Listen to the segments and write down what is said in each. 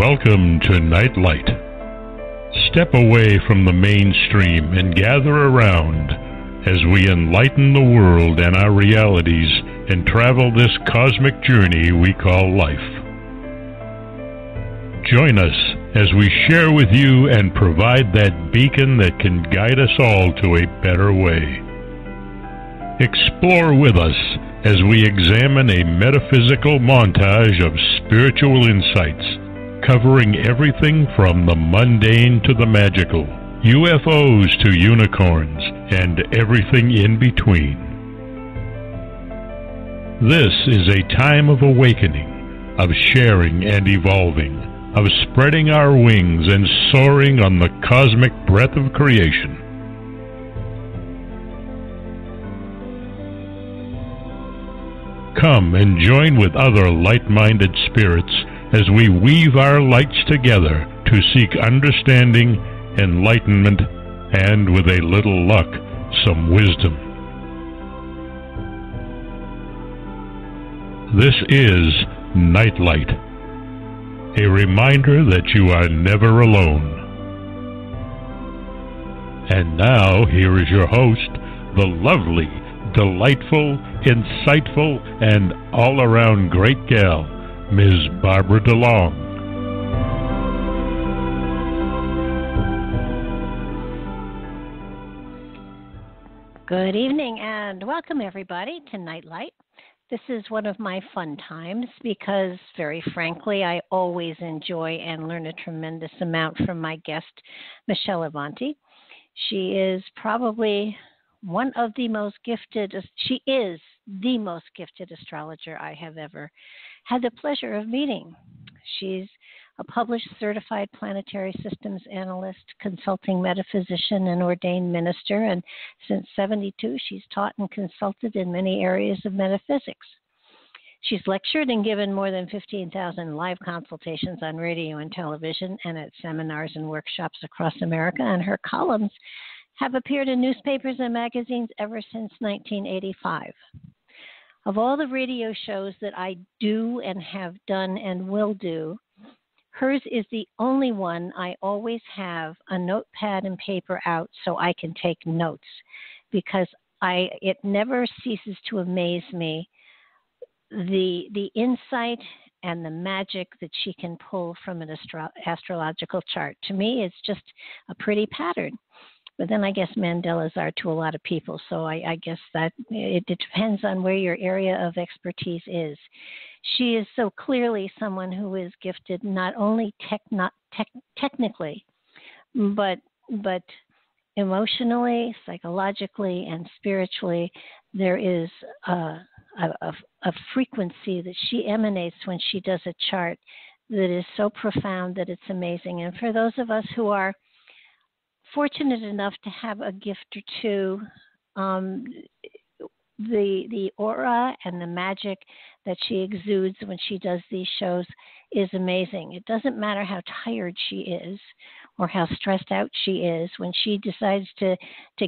Welcome to Nightlight. Step away from the mainstream and gather around as we enlighten the world and our realities and travel this cosmic journey we call life. Join us as we share with you and provide that beacon that can guide us all to a better way. Explore with us as we examine a metaphysical montage of spiritual insights, covering everything from the mundane to the magical, UFOs to unicorns, and everything in between. This is a time of awakening, of sharing and evolving, of spreading our wings and soaring on the cosmic breath of creation. Come and join with other light-minded spirits as we weave our lights together to seek understanding, enlightenment, and, with a little luck, some wisdom. This is Nightlight, a reminder that you are never alone. And now, here is your host, the lovely, delightful, insightful, and all-around great gal, Ms. Barbara DeLong. Good evening and welcome everybody to Nightlight. This is one of my fun times because, very frankly, I always enjoy and learn a tremendous amount from my guest, Michele. She is probably one of the most gifted, she is the most gifted astrologer I have ever had the pleasure of meeting. She's a published certified planetary systems analyst, consulting metaphysician, and ordained minister, and since '72 she's taught and consulted in many areas of metaphysics. She's lectured and given more than 15,000 live consultations on radio and television and at seminars and workshops across America, and her columns have appeared in newspapers and magazines ever since 1985. Of all the radio shows that I do and have done and will do, hers is the only one I always have a notepad and paper out so I can take notes, because it never ceases to amaze me the insight and the magic that she can pull from an astrological chart. To me, it's just a pretty pattern. But then I guess Mandela's are to a lot of people, so I guess that it depends on where your area of expertise is. She is so clearly someone who is gifted not only technically, but emotionally, psychologically, and spiritually. There is a frequency that she emanates when she does a chart that is so profound that it's amazing. And for those of us who are fortunate enough to have a gift or two, the aura and the magic that she exudes when she does these shows is amazing. It doesn't matter how tired she is or how stressed out she is. When she decides to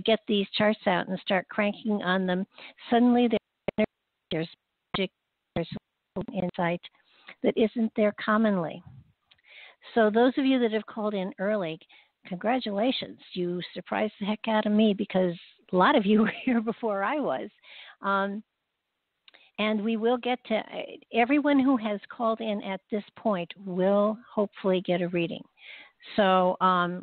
get these charts out and start cranking on them, suddenly there's magic, there's insight that isn't there commonly. So those of you that have called in early, congratulations. You surprised the heck out of me because a lot of you were here before I was. And we will get to everyone who has called in at this point will hopefully get a reading. So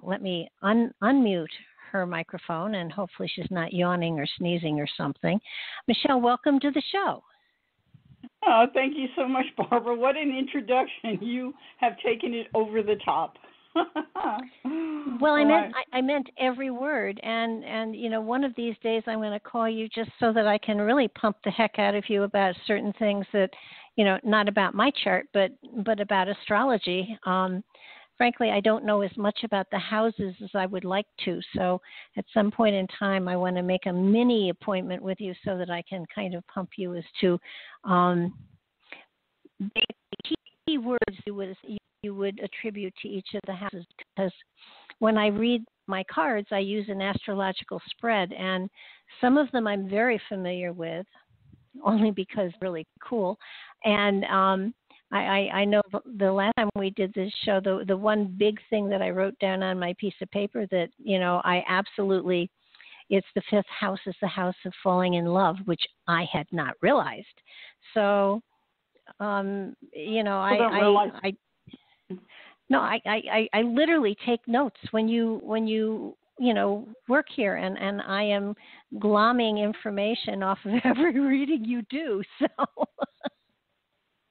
let me unmute her microphone, and hopefully she's not yawning or sneezing or something. Michele, welcome to the show. Oh, thank you so much, Barbara. What an introduction. You have taken it over the top. Well, I meant every word, and you know, one of these days I'm going to call you just so that I can really pump the heck out of you about certain things that, you know, not about my chart, but about astrology. Frankly, I don't know as much about the houses as I would like to, so at some point in time I want to make a mini appointment with you so that I can kind of pump you as to key words you would attribute to each of the houses, because when I read my cards, I use an astrological spread, and some of them I'm very familiar with, only because they're really cool, and I know the last time we did this show, the one big thing that I wrote down on my piece of paper that, I absolutely, it's the fifth house is the house of falling in love, which I had not realized. So, I don't realize. no, I literally take notes when you work here, and I am glomming information off of every reading you do. So.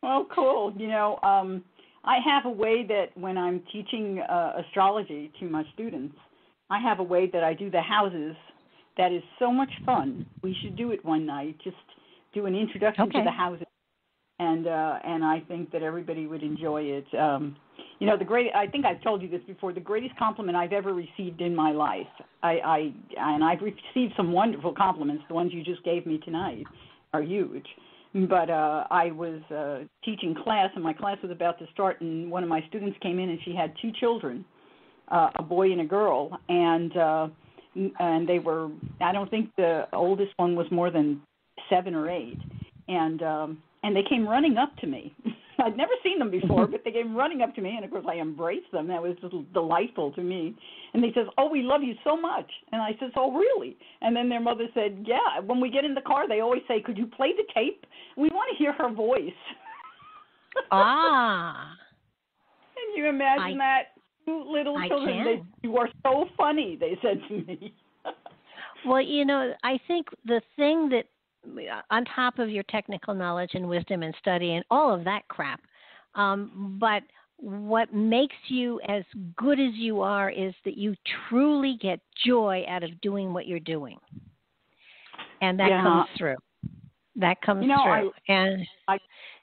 Well, cool. I have a way that when I'm teaching astrology to my students, I have a way that I do the houses that is so much fun. We should do it one night. Just do an introduction to the houses, and I think that everybody would enjoy it. I think I've told you this before. The greatest compliment I've ever received in my life. I've received some wonderful compliments. The ones you just gave me tonight are huge. But I was teaching class, and my class was about to start, and one of my students came in, and she had two children, a boy and a girl, and they were, I don't think the oldest one was more than 7 or 8, and they came running up to me. I'd never seen them before, but they came running up to me, and of course I embraced them. That was just delightful to me. And they says, "Oh, we love you so much." And I says, "Oh, really?" And then their mother said, "Yeah, when we get in the car, they always say, 'Could you play the tape? We want to hear her voice.'" Ah. Can you imagine that? Two little children. "You are so funny," they said to me. Well, I think the thing that, on top of your technical knowledge and wisdom and study and all of that crap, but what makes you as good as you are is that you truly get joy out of doing what you're doing. And that comes through. That comes through.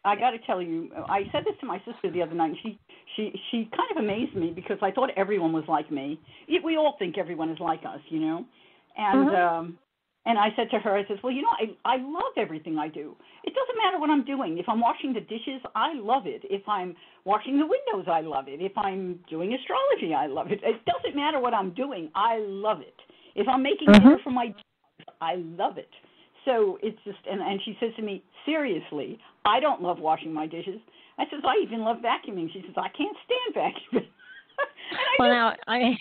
I got to tell you, I said this to my sister the other night, and she kind of amazed me because I thought everyone was like me. We all think everyone is like us, And and I said to her, I said, "Well, I love everything I do. It doesn't matter what I'm doing. If I'm washing the dishes, I love it. If I'm washing the windows, I love it. If I'm doing astrology, I love it. It doesn't matter what I'm doing. I love it. If I'm making dinner for my dogs, I love it." So it's just, and she says to me, "Seriously, I don't love washing my dishes." I says, "I even love vacuuming." She says, "I can't stand vacuuming." Now I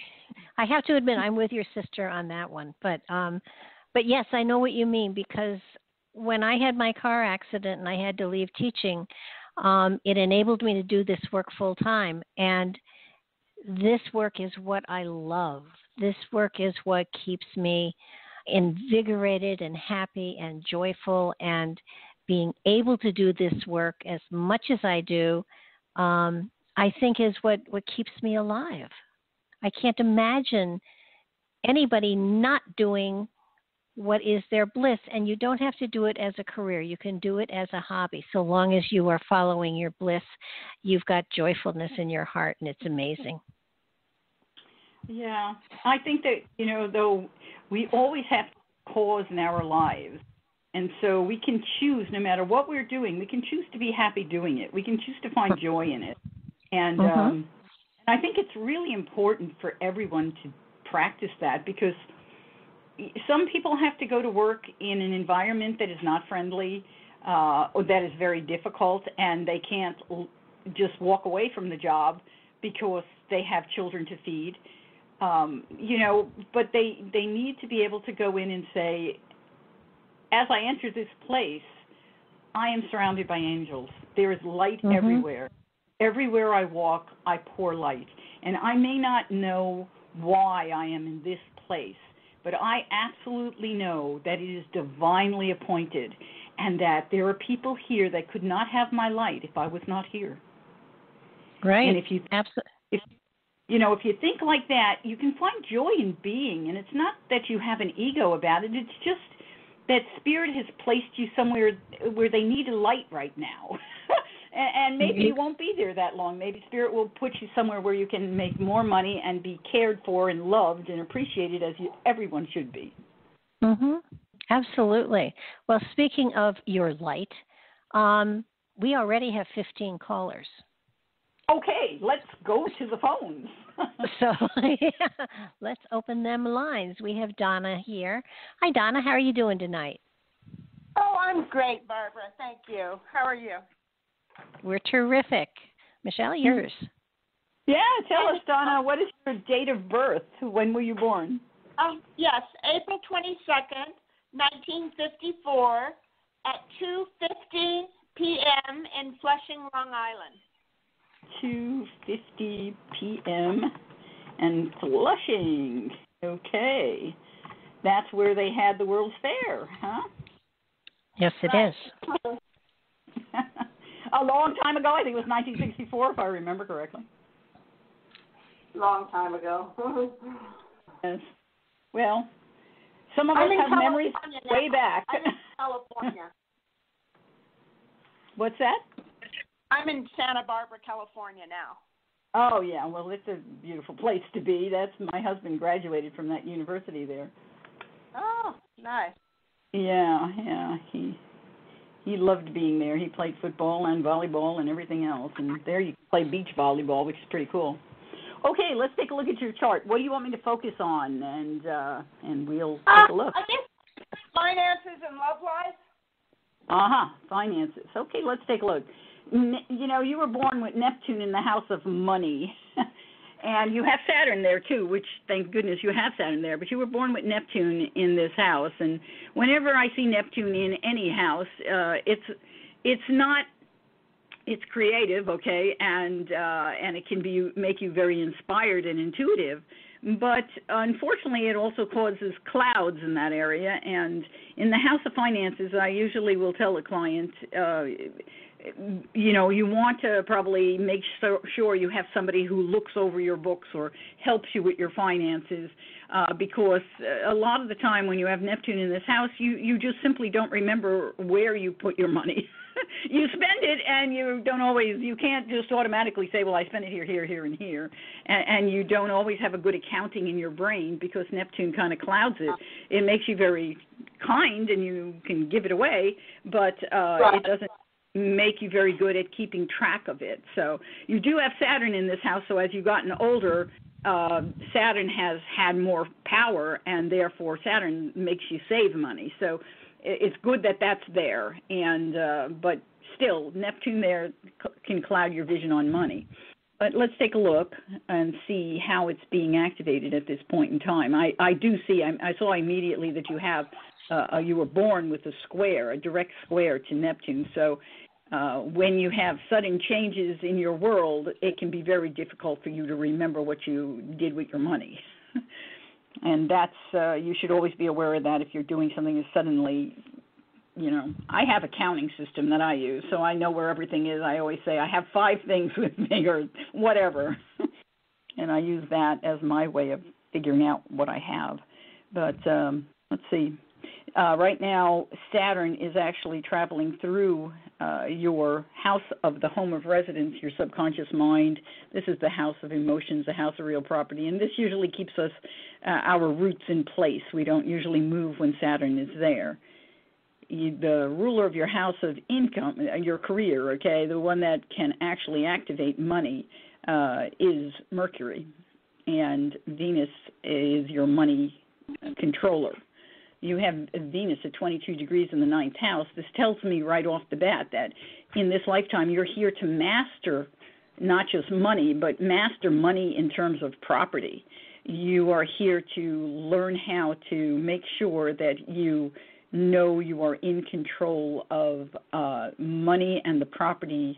have to admit I'm with your sister on that one, but yes, I know what you mean, because when I had my car accident and I had to leave teaching, it enabled me to do this work full time. And this work is what I love. This work is what keeps me invigorated and happy and joyful. And being able to do this work as much as I do, I think is what keeps me alive. I can't imagine anybody not doing what is their bliss, and you don't have to do it as a career. You can do it as a hobby. So long as you are following your bliss, you've got joyfulness in your heart, and it's amazing. Yeah, I think that, though, we always have cause in our lives, and so we can choose, no matter what we're doing, we can choose to be happy doing it. We can choose to find joy in it. And I think it's really important for everyone to practice that, because some people have to go to work in an environment that is not friendly, or that is very difficult, and they can't just walk away from the job because they have children to feed. But they need to be able to go in and say, "As I enter this place, I am surrounded by angels. There is light everywhere. Everywhere I walk, I pour light. And I may not know why I am in this place, but I absolutely know that it is divinely appointed, and that there are people here that could not have my light if I was not here." Right. And if you think like that, you can find joy in being. And it's not that you have an ego about it. It's just that Spirit has placed you somewhere where they need a light right now. And maybe you won't be there that long. Maybe Spirit will put you somewhere where you can make more money and be cared for and loved and appreciated as everyone should be. Absolutely. Well, speaking of your light, we already have 15 callers. Okay, let's go to the phones. So let's open them lines. We have Donna here. Hi, Donna. How are you doing tonight? Oh, I'm great, Barbara. Thank you. How are you? We're terrific. Michele, yours. Yeah, tell us, Donna, what is your date of birth? When were you born? Yes, April 22nd, 1954 at 2:50 p.m. in Flushing, Long Island. 2:50 p.m. and Flushing. Okay. That's where they had the World's Fair, huh? Yes, it is. A long time ago. I think it was 1964, if I remember correctly. Long time ago. Yes. Well, some of us have memories way back. I'm in California. What's that? I'm in Santa Barbara, California now. Oh, yeah. Well, it's a beautiful place to be. My husband graduated from that university there. Oh, nice. Yeah. He loved being there. He played football and volleyball and everything else. And there you play beach volleyball, which is pretty cool. Okay, let's take a look at your chart. What do you want me to focus on? And we'll take a look. I guess finances and love life. Finances. Okay, let's take a look. You were born with Neptune in the house of money. And you have Saturn there, too, which, thank goodness you have Saturn there. But you were born with Neptune in this house. And whenever I see Neptune in any house, it's creative, okay, and it can make you very inspired and intuitive. But unfortunately, it also causes clouds in that area. And in the house of finances, I usually will tell a client, you want to probably make sure you have somebody who looks over your books or helps you with your finances, because a lot of the time when you have Neptune in this house, you just simply don't remember where you put your money. You spend it, and you can't just automatically say, well, I spent it here, and here. And you don't always have a good accounting in your brain because Neptune kind of clouds it. It makes you very kind, and you can give it away, but it doesn't make you very good at keeping track of it. So you do have Saturn in this house, so as you've gotten older, Saturn has had more power, and therefore Saturn makes you save money. So it's good that that's there, and but still, Neptune there can cloud your vision on money. But let's take a look and see how it's being activated at this point in time. I saw immediately that you were born with a direct square to Neptune. So when you have sudden changes in your world, it can be very difficult for you to remember what you did with your money. And that's you should always be aware of that if you're doing something that suddenly, I have a counting system that I use, so I know where everything is. I always say I have 5 things with me or whatever, and I use that as my way of figuring out what I have. But let's see. Right now, Saturn is actually traveling through your house of the home of residence, your subconscious mind. This is the house of emotions, the house of real property, and this usually keeps us our roots in place. We don't usually move when Saturn is there. The ruler of your house of income, your career, okay, the one that can actually activate money is Mercury, and Venus is your money controller. You have Venus at 22 degrees in the 9th house. This tells me right off the bat that in this lifetime you're here to master not just money, but master money in terms of property. You are here to learn how to make sure that you know you are in control of money and the property.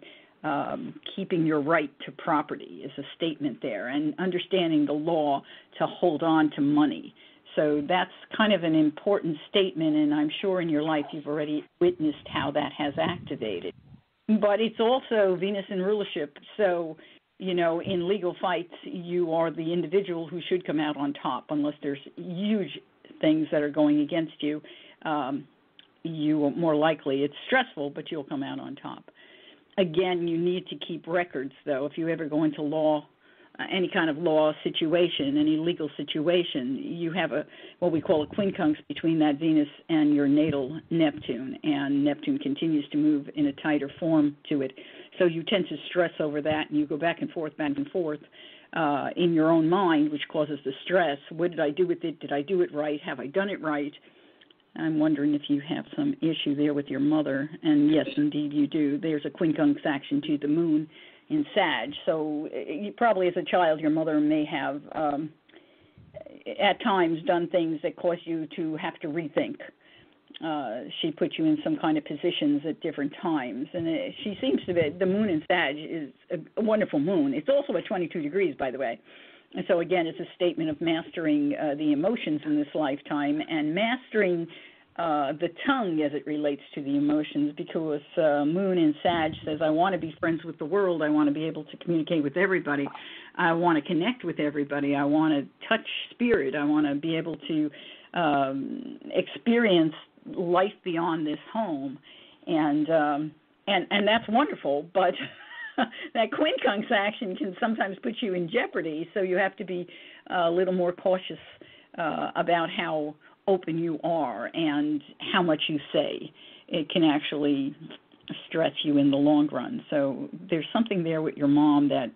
Keeping your right to property is a statement there, and understanding the law to hold on to money. So that's kind of an important statement, and I'm sure in your life you've already witnessed how that has activated. But it's also Venus in rulership, so, in legal fights, you are the individual who should come out on top unless there's huge things that are going against you. You are more likely, it's stressful, but you'll come out on top. Again, you need to keep records, though. If you ever go into law, any kind of law situation, any legal situation, you have what we call a quincunx between that Venus and your natal Neptune, and Neptune continues to move in a tighter form to it. So you tend to stress over that, and you go back and forth in your own mind, which causes the stress. What did I do with it? Did I do it right? Have I done it right? I'm wondering if you have some issue there with your mother, and yes, indeed you do. There's a quincunx action to the moon in Sag, so you probably as a child your mother may have at times done things that cause you to have to rethink. She put you in some kind of positions at different times, and she seems to be, the moon in Sag is a wonderful moon. It's also at 22 degrees, by the way. And so, again, it's a statement of mastering the emotions in this lifetime and mastering the tongue as it relates to the emotions, because moon in Sag says, I want to be friends with the world. I want to be able to communicate with everybody. I want to connect with everybody. I want to touch spirit. I want to be able to experience life beyond this home. And that's wonderful, but that quincunx action can sometimes put you in jeopardy, so you have to be a little more cautious about how open you are and how much you say. It can actually stress you in the long run. So there's something there with your mom that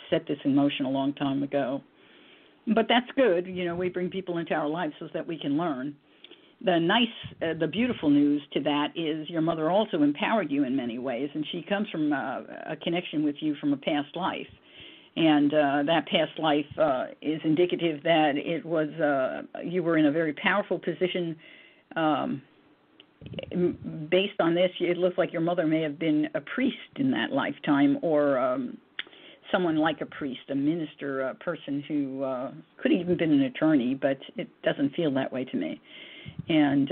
set this in motion a long time ago. But that's good. You know, we bring people into our lives so that we can learn. The beautiful news to that is your mother also empowered you in many ways, and she comes from a connection with you from a past life. And that past life is indicative that it was you were in a very powerful position. Based on this, it looks like your mother may have been a priest in that lifetime, or someone like a priest, a minister, a person who could have even been an attorney, but it doesn't feel that way to me. And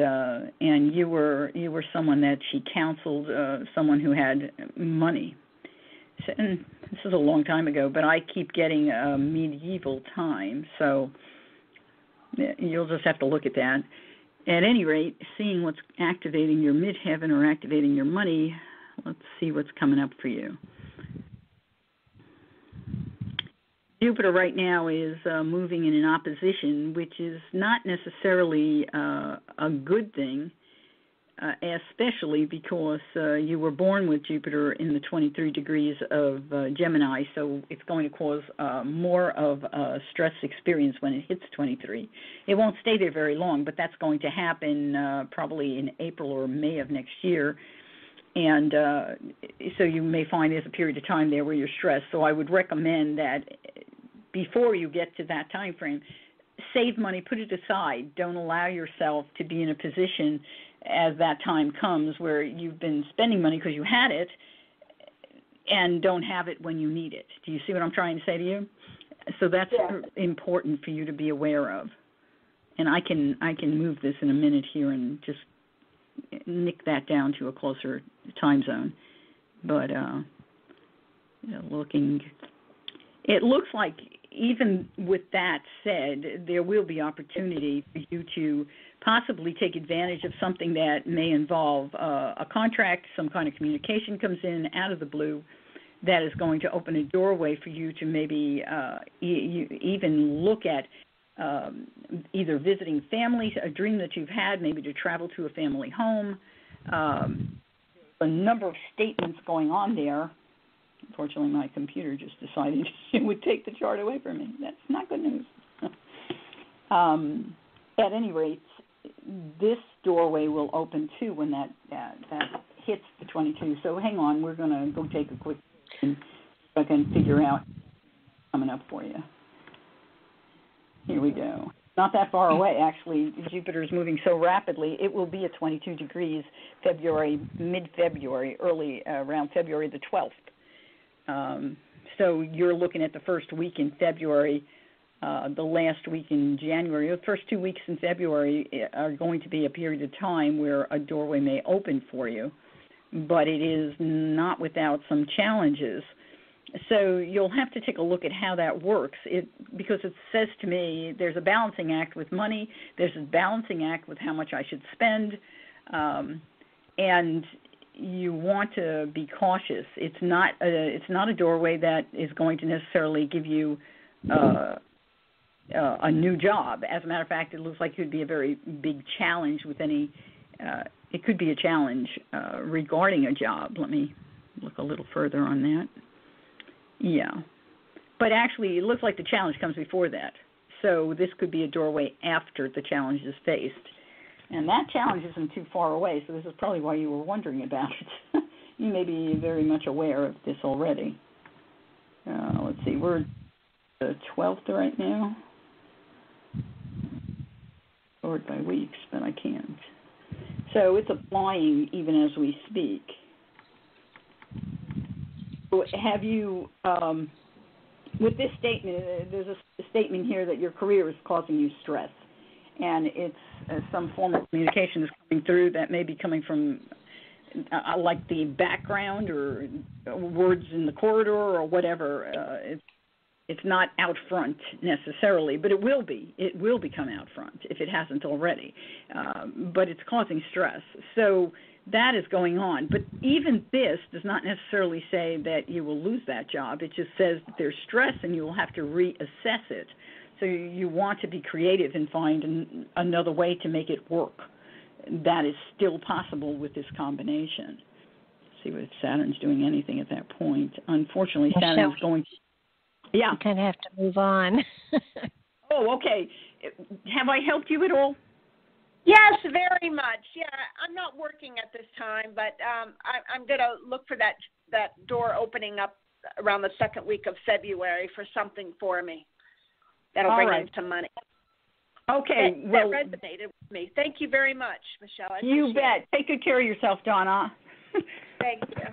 you were someone that she counseled, someone who had money. So, and this is a long time ago, but I keep getting a medieval time, so you'll just have to look at that. At any rate, seeing what's activating your midheaven or activating your money, let's see what's coming up for you. Jupiter right now is moving in an opposition, which is not necessarily a good thing, especially because you were born with Jupiter in the 23 degrees of Gemini, so it's going to cause more of a stress experience when it hits 23. It won't stay there very long, but that's going to happen probably in April or May of next year. And so you may find there's a period of time there where you're stressed. So I would recommend that before you get to that time frame, save money, put it aside. Don't allow yourself to be in a position as that time comes where you've been spending money because you had it and don't have it when you need it. Do you see what I'm trying to say to you? So that's important for you to be aware of. And I can move this in a minute here and just nick that down to a closer time zone. But it looks like even with that said, there will be opportunity for you to possibly take advantage of something that may involve a contract, some kind of communication comes in out of the blue that is going to open a doorway for you to maybe even look at either visiting family, a dream that you've had, maybe to travel to a family home. A number of statements going on there. Unfortunately, my computer just decided it would take the chart away from me. That's not good news. At any rate, this doorway will open too when that hits the 22. So hang on, we're going to go take a quick look so I can figure out what's coming up for you. Here we go. Not that far away, actually. Jupiter is moving so rapidly, it will be at 22 degrees mid-February, early around February the 12th. So you're looking at the first week in February, the last week in January. The first 2 weeks in February are going to be a period of time where a doorway may open for you, but it is not without some challenges. So you'll have to take a look at how that works, because it says to me there's a balancing act with money, there's a balancing act with how much I should spend, and you want to be cautious. It's not a doorway that is going to necessarily give you a new job. As a matter of fact, it looks like it could be a very big challenge with any. It could be a challenge regarding a job. Let me look a little further on that. Yeah, but actually, it looks like the challenge comes before that. So this could be a doorway after the challenge is faced. And that challenge isn't too far away, so this is probably why you were wondering about it. You may be very much aware of this already. Let's see, we're the 12th right now. Sort by weeks, but I can't. So it's applying even as we speak. Have you, with this statement, there's a statement here that your career is causing you stress, and it's some form of communication is coming through that may be coming from like the background or words in the corridor or whatever. It's not out front necessarily, but it will be. It will become out front if it hasn't already. But it's causing stress. So that is going on. But even this does not necessarily say that you will lose that job. It just says that there's stress and you will have to reassess it. So you want to be creative and find another way to make it work. That is still possible with this combination. See if Saturn's doing anything at that point. Unfortunately, Saturn's going to... Yeah. You kind of have to move on. Oh, okay. Have I helped you at all? Yes, very much. Yeah, I'm not working at this time, but I'm going to look for that door opening up around the second week of February for something for me. That'll bring in some money. Okay. That resonated with me. Thank you very much, Michele. You bet. Take good care of yourself, Donna. Thank you.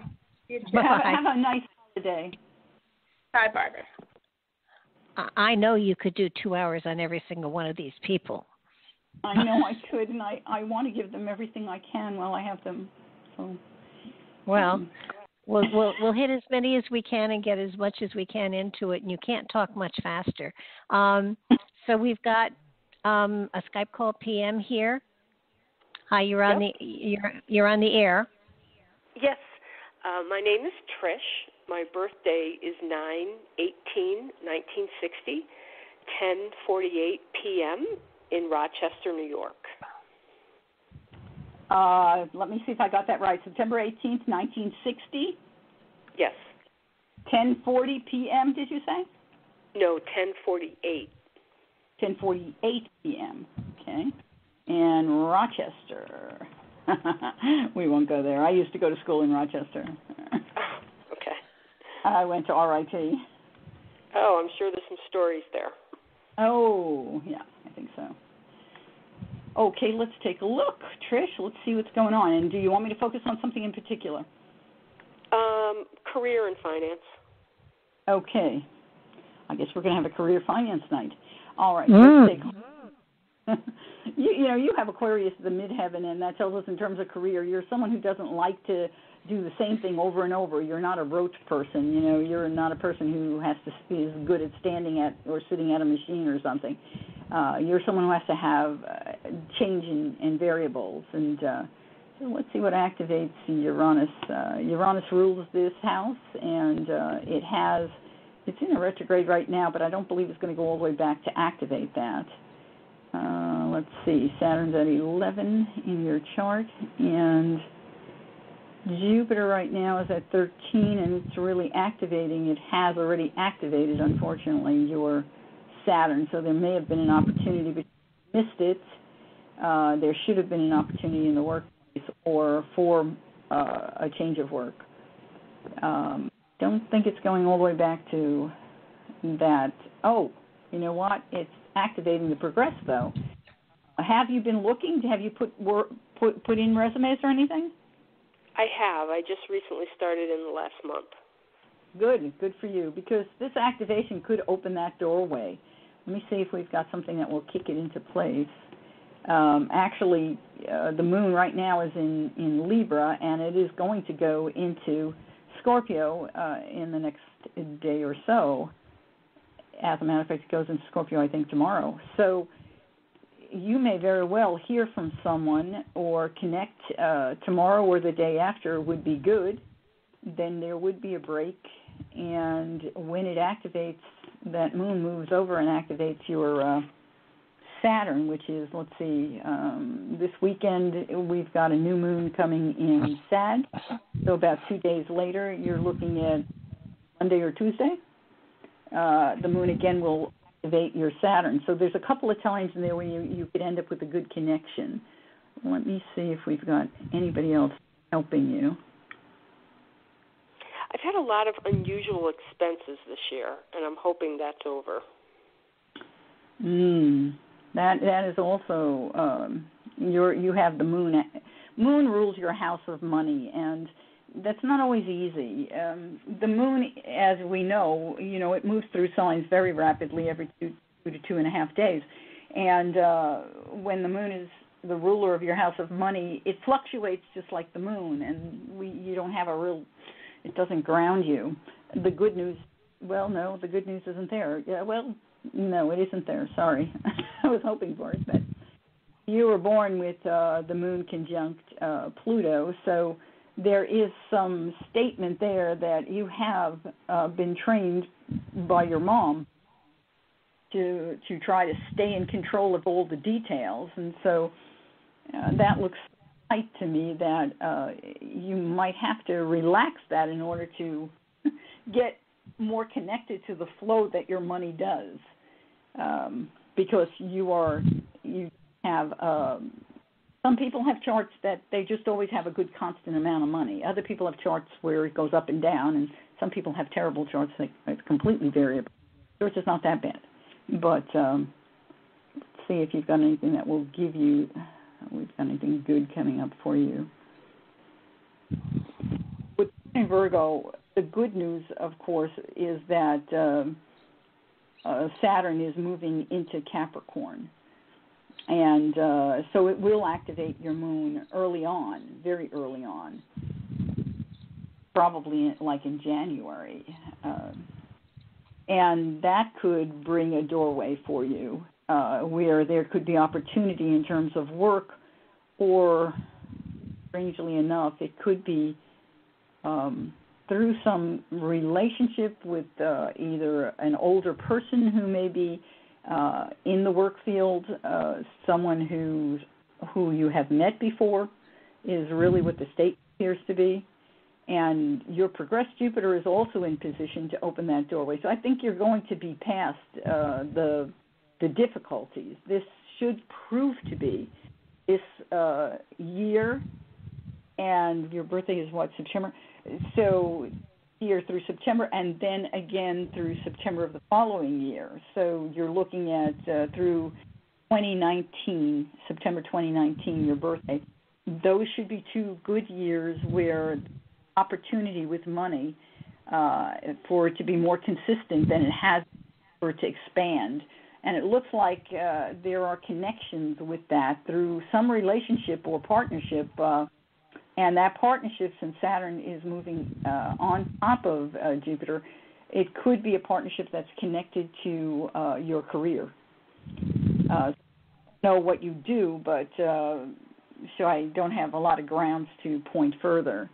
You too. Have a nice holiday. Bye, Barbara. I know you could do 2 hours on every single one of these people. I know I could, and I want to give them everything I can while I have them. So, well, we'll hit as many as we can and get as much as we can into it, and you can't talk much faster. So we've got a Skype call PM here. Hi, you're on you're on the air. Yes, my name is Trish. My birthday is 9/18/1960, 10:48 p.m. in Rochester, New York. Let me see if I got that right. September 18th, 1960? Yes. 10:40 p.m., did you say? No, 10:48. 10:48 p.m., okay. And Rochester. We won't go there. I used to go to school in Rochester. Okay. I went to RIT. Oh, I'm sure there's some stories there. Oh, yeah, I think so. Okay, let's take a look. Trish, let's see what's going on. And do you want me to focus on something in particular? Career and finance. Okay. I guess we're going to have a career finance night. All right, let's take you have Aquarius, the midheaven, and that tells us in terms of career, you're someone who doesn't like to do the same thing over and over. You're not a rote person. You're not a person who is good at standing at or sitting at a machine or something. You're someone who has to have change in variables. And so let's see what activates Uranus. Uranus rules this house, and it's in a retrograde right now, but I don't believe it's going to go all the way back to activate that. Let's see, Saturn's at 11 in your chart, and Jupiter right now is at 13, and it's really activating. It has already activated, unfortunately, your Saturn, so there may have been an opportunity, but you missed it. There should have been an opportunity in the workplace or for a change of work. Don't think it's going all the way back to that. Oh, you know what? It's activating the progress, though. Have you been looking? Have you put in resumes or anything? I have. I just recently started in the last month. Good for you, because this activation could open that doorway. Let me see if we've got something that will kick it into place. Actually, the moon right now is in Libra, and it is going to go into Scorpio in the next day or so. As a matter of fact, it goes into Scorpio, I think, tomorrow. So you may very well hear from someone or connect tomorrow or the day after would be good. Then there would be a break, and when it activates, that moon moves over and activates your Saturn, which is, let's see, this weekend we've got a new moon coming in Sag. So about 2 days later, you're looking at Monday or Tuesday. The moon again will activate your Saturn. So there's a couple of times in there when you could end up with a good connection. let me see if we've got anybody else helping you. I've had a lot of unusual expenses this year, and I'm hoping that's over. That is also you have the moon. Moon rules your house of money, and that's not always easy. The moon, as we know, it moves through signs very rapidly every 2 to 2.5 days. And when the moon is the ruler of your house of money, it fluctuates just like the moon, and you don't have it doesn't ground you. The good news, no, the good news isn't there. Yeah, no, it isn't there. Sorry. I was hoping for it, but you were born with the moon conjunct Pluto, so there is some statement there that you have been trained by your mom to try to stay in control of all the details, and so that looks right to me that you might have to relax that in order to get more connected to the flow that your money does, because you have some people have charts that they just always have a good constant amount of money. Other people have charts where it goes up and down, and some people have terrible charts that it's completely variable. Yours is not that bad, but let's see if you've got anything that will give you. We've got anything good coming up for you. With Virgo, the good news, of course, is that Saturn is moving into Capricorn. And so it will activate your moon early on, very early on, probably like in January. And that could bring a doorway for you where there could be opportunity in terms of work, or, strangely enough, it could be through some relationship with either an older person who may be in the work field, someone who you have met before is really what the state appears to be. And your progressed Jupiter is also in position to open that doorway. So I think you're going to be past the difficulties. This should prove to be this year, and your birthday is what, September? So year through September, and then again through September of the following year. So you're looking at through 2019, September 2019, your birthday. Those should be 2 good years where opportunity with money for it to be more consistent than it has, for it to expand. And it looks like there are connections with that through some relationship or partnership. And that partnership, since Saturn is moving on top of Jupiter, it could be a partnership that's connected to your career. Know what you do, but so I don't have a lot of grounds to point further.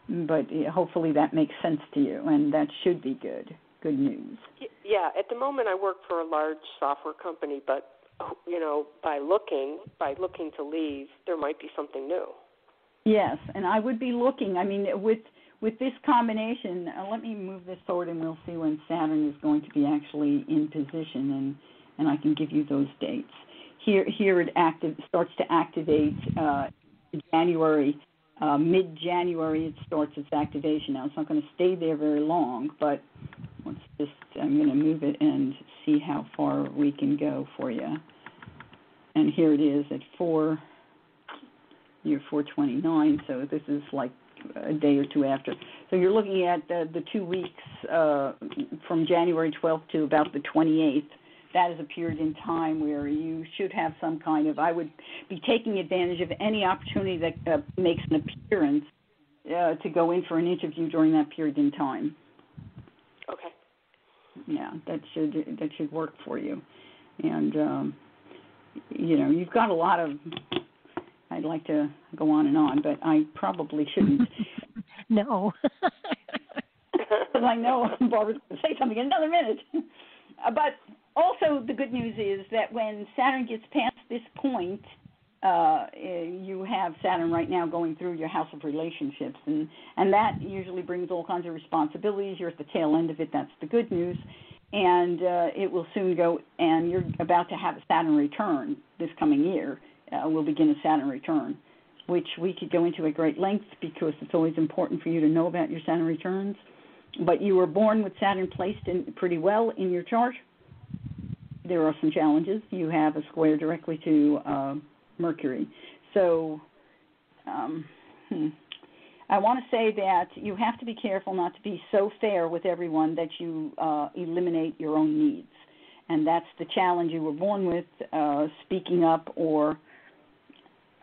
But hopefully that makes sense to you, and that should be good news. Yeah, at the moment I work for a large software company, but by looking to leave, there might be something new. Yes, and I would be looking. I mean, with this combination, let me move this forward, and we'll see when Saturn is going to be actually in position, and I can give you those dates. Here it starts to activate in January. Mid-January it starts its activation. Now, it's not going to stay there very long, but I'm going to move it and see how far we can go for you. And here it is at 429, so this is like a day or two after. So you're looking at the 2 weeks from January 12th to about the 28th. That is a period in time where you should have some kind of, I would be taking advantage of any opportunity that makes an appearance to go in for an interview during that period in time. Okay. Yeah, that should work for you. And, you've got a lot of, I'd like to go on and on, but I probably shouldn't. No. Because I know Barbara's going to say something in another minute. But also the good news is that when Saturn gets past this point, you have Saturn right now going through your house of relationships, and that usually brings all kinds of responsibilities. You're at the tail end of it. That's the good news. And it will soon go, and you're about to have a Saturn return this coming year will begin a Saturn return, which we could go into at great length because it's always important for you to know about your Saturn returns. But you were born with Saturn placed in pretty well in your chart. There are some challenges. You have a square directly to Mercury. So I want to say that you have to be careful not to be so fair with everyone that you eliminate your own needs. And that's the challenge you were born with, speaking up or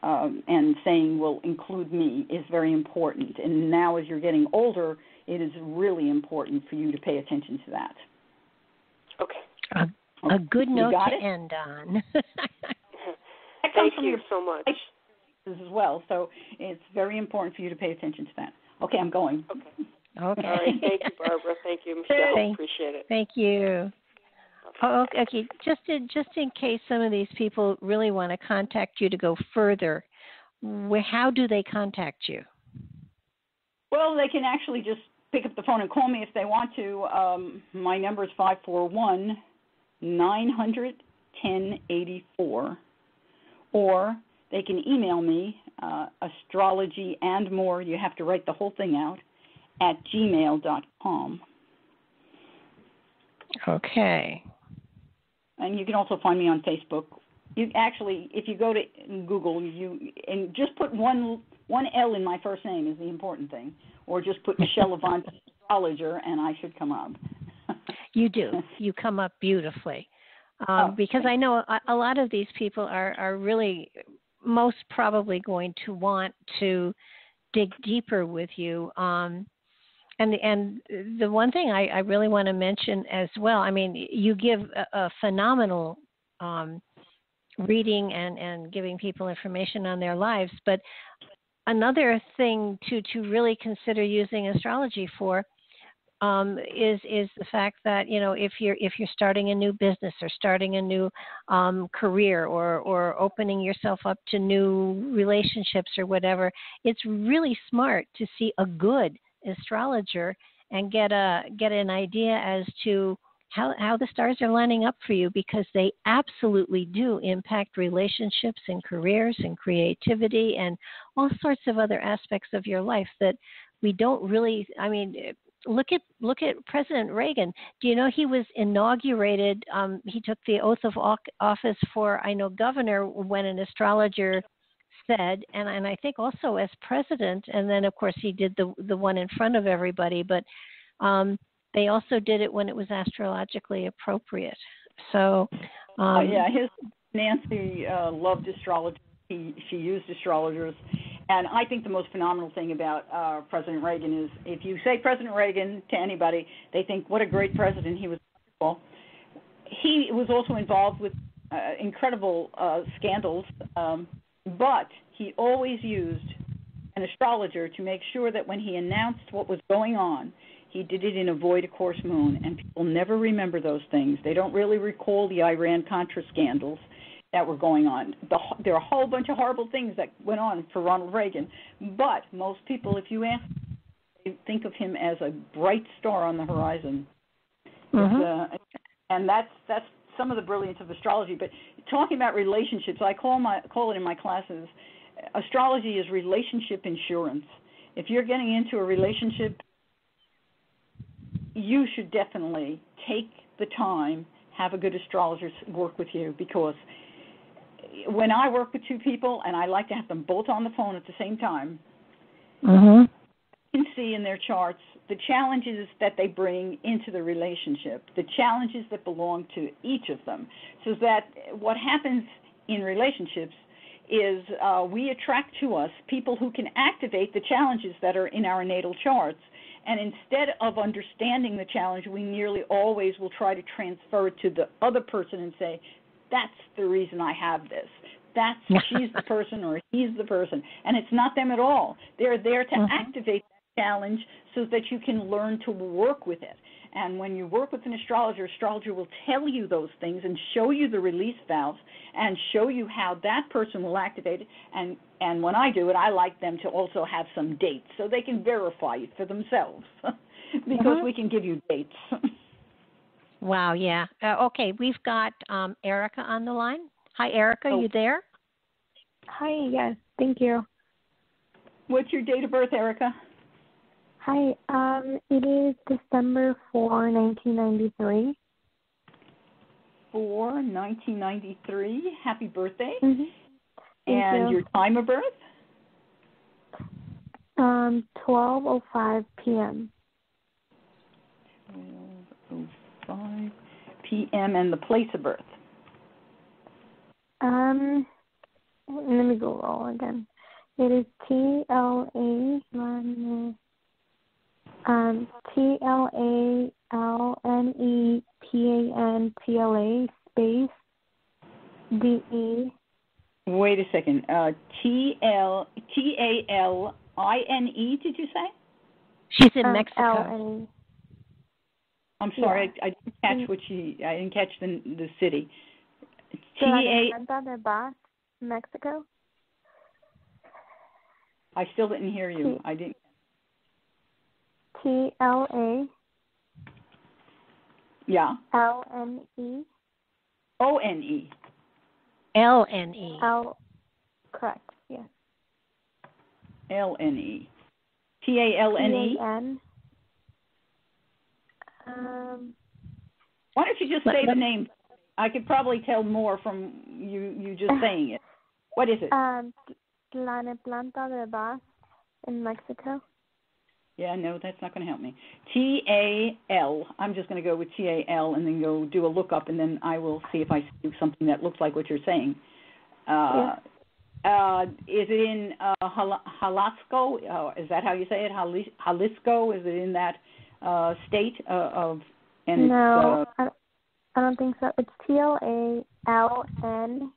and saying, well, include me, is very important. And now as you're getting older, it is really important for you to pay attention to that. Okay. A good note to end on. Thank you so much. As well, so it's very important for you to pay attention to that. Okay, I'm going. Okay. Okay. All right. Thank you, Barbara. Thank you, Michele. Appreciate it. Thank you. Oh, okay. Just in case some of these people really want to contact you to go further, how do they contact you? Well, they can actually just pick up the phone and call me if they want to. My number is 541-900-1084, or they can email me, astrology and more, you have to write the whole thing out, at gmail.com. Okay. And you can also find me on Facebook. You actually, if you go to Google, and just put one L in my first name is the important thing, or just put Michele Levant astrologer, and I should come up. You do. You come up beautifully. Because I know a lot of these people are really most probably going to want to dig deeper with you. And the one thing I really want to mention as well, I mean, you give a phenomenal reading and giving people information on their lives, but another thing to really consider using astrology for is the fact that, you know, if you're starting a new business or starting a new career or opening yourself up to new relationships or whatever, it's really smart to see a good astrologer and get an idea as to how the stars are lining up for you, because they absolutely do impact relationships and careers and creativity and all sorts of other aspects of your life that we don't really, I mean, look at President Reagan. Do you know he was inaugurated? He took the oath of office for, I know, governor when an astrologer said, and I think also as president. And then of course he did the one in front of everybody. But they also did it when it was astrologically appropriate. So Nancy loved astrology. She used astrologers. And I think the most phenomenal thing about President Reagan is if you say President Reagan to anybody, they think, what a great president. He was wonderful. He was also involved with incredible scandals, but he always used an astrologer to make sure that when he announced what was going on, he did it in a void, of course, moon. And people never remember those things. They don't really recall the Iran-Contra scandals that were going on. There are a whole bunch of horrible things that went on for Ronald Reagan, but most people, if you ask, they think of him as a bright star on the horizon. Mm-hmm. And that's some of the brilliance of astrology. But talking about relationships, I call it in my classes, astrology is relationship insurance. If you're getting into a relationship, you should definitely take the time, have a good astrologer work with you, because when I work with two people, and I like to have them both on the phone at the same time, you can see in their charts the challenges that they bring into the relationship, the challenges that belong to each of them. So that what happens in relationships is we attract to us people who can activate the challenges that are in our natal charts. And instead of understanding the challenge, we nearly always will try to transfer it to the other person and say, that's the reason I have this. She's the person or he's the person. And it's not them at all. They're there to activate that challenge so that you can learn to work with it. And when you work with an astrologer will tell you those things and show you the release valves and show you how that person will activate it. And when I do it, I like them to also have some dates so they can verify it for themselves because we can give you dates. Wow, yeah. Okay, we've got Erica on the line. Hi, Erica, you there? Hi, yes, thank you. What's your date of birth, Erica? Hi, it is December 4, 1993. 1993. Happy birthday. Mm-hmm. And your time of birth? 12:05 p.m. 12:05 p.m. and the place of birth? Let me go roll again. It is TLALNEPANTLA space DE. Wait a second. TALINE, did you say? She's in Mexico. LNE. I'm sorry, I didn't catch I didn't catch the city. de Paz, Mexico. I still didn't hear you. I didn't. TLA. Yeah. LNE. ONE. LNE. Correct. Yes. LNE. TALNE. Why don't you just say the name? I could probably tell more from you just saying it. What is it? Planta de Paz in Mexico. Yeah, no, that's not going to help me. TAL. I'm just going to go with TAL and then go do a lookup, and then I will see if I see something that looks like what you're saying. Yeah. Is it in Jalisco? Is that how you say it? Jalisco? Is it in that state of? And no, I don't think so. It's TLALNE. TALANE.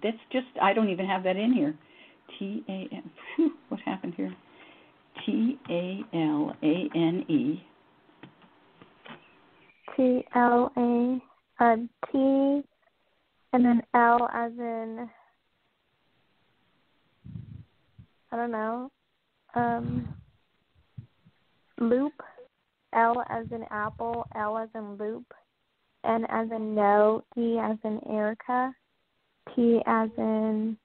That's just, I don't even have that in here. What happened here? TALANE. T and then L as in, I don't know, loop. L as in apple, L as in loop, N as in no, E as in Erica, P as in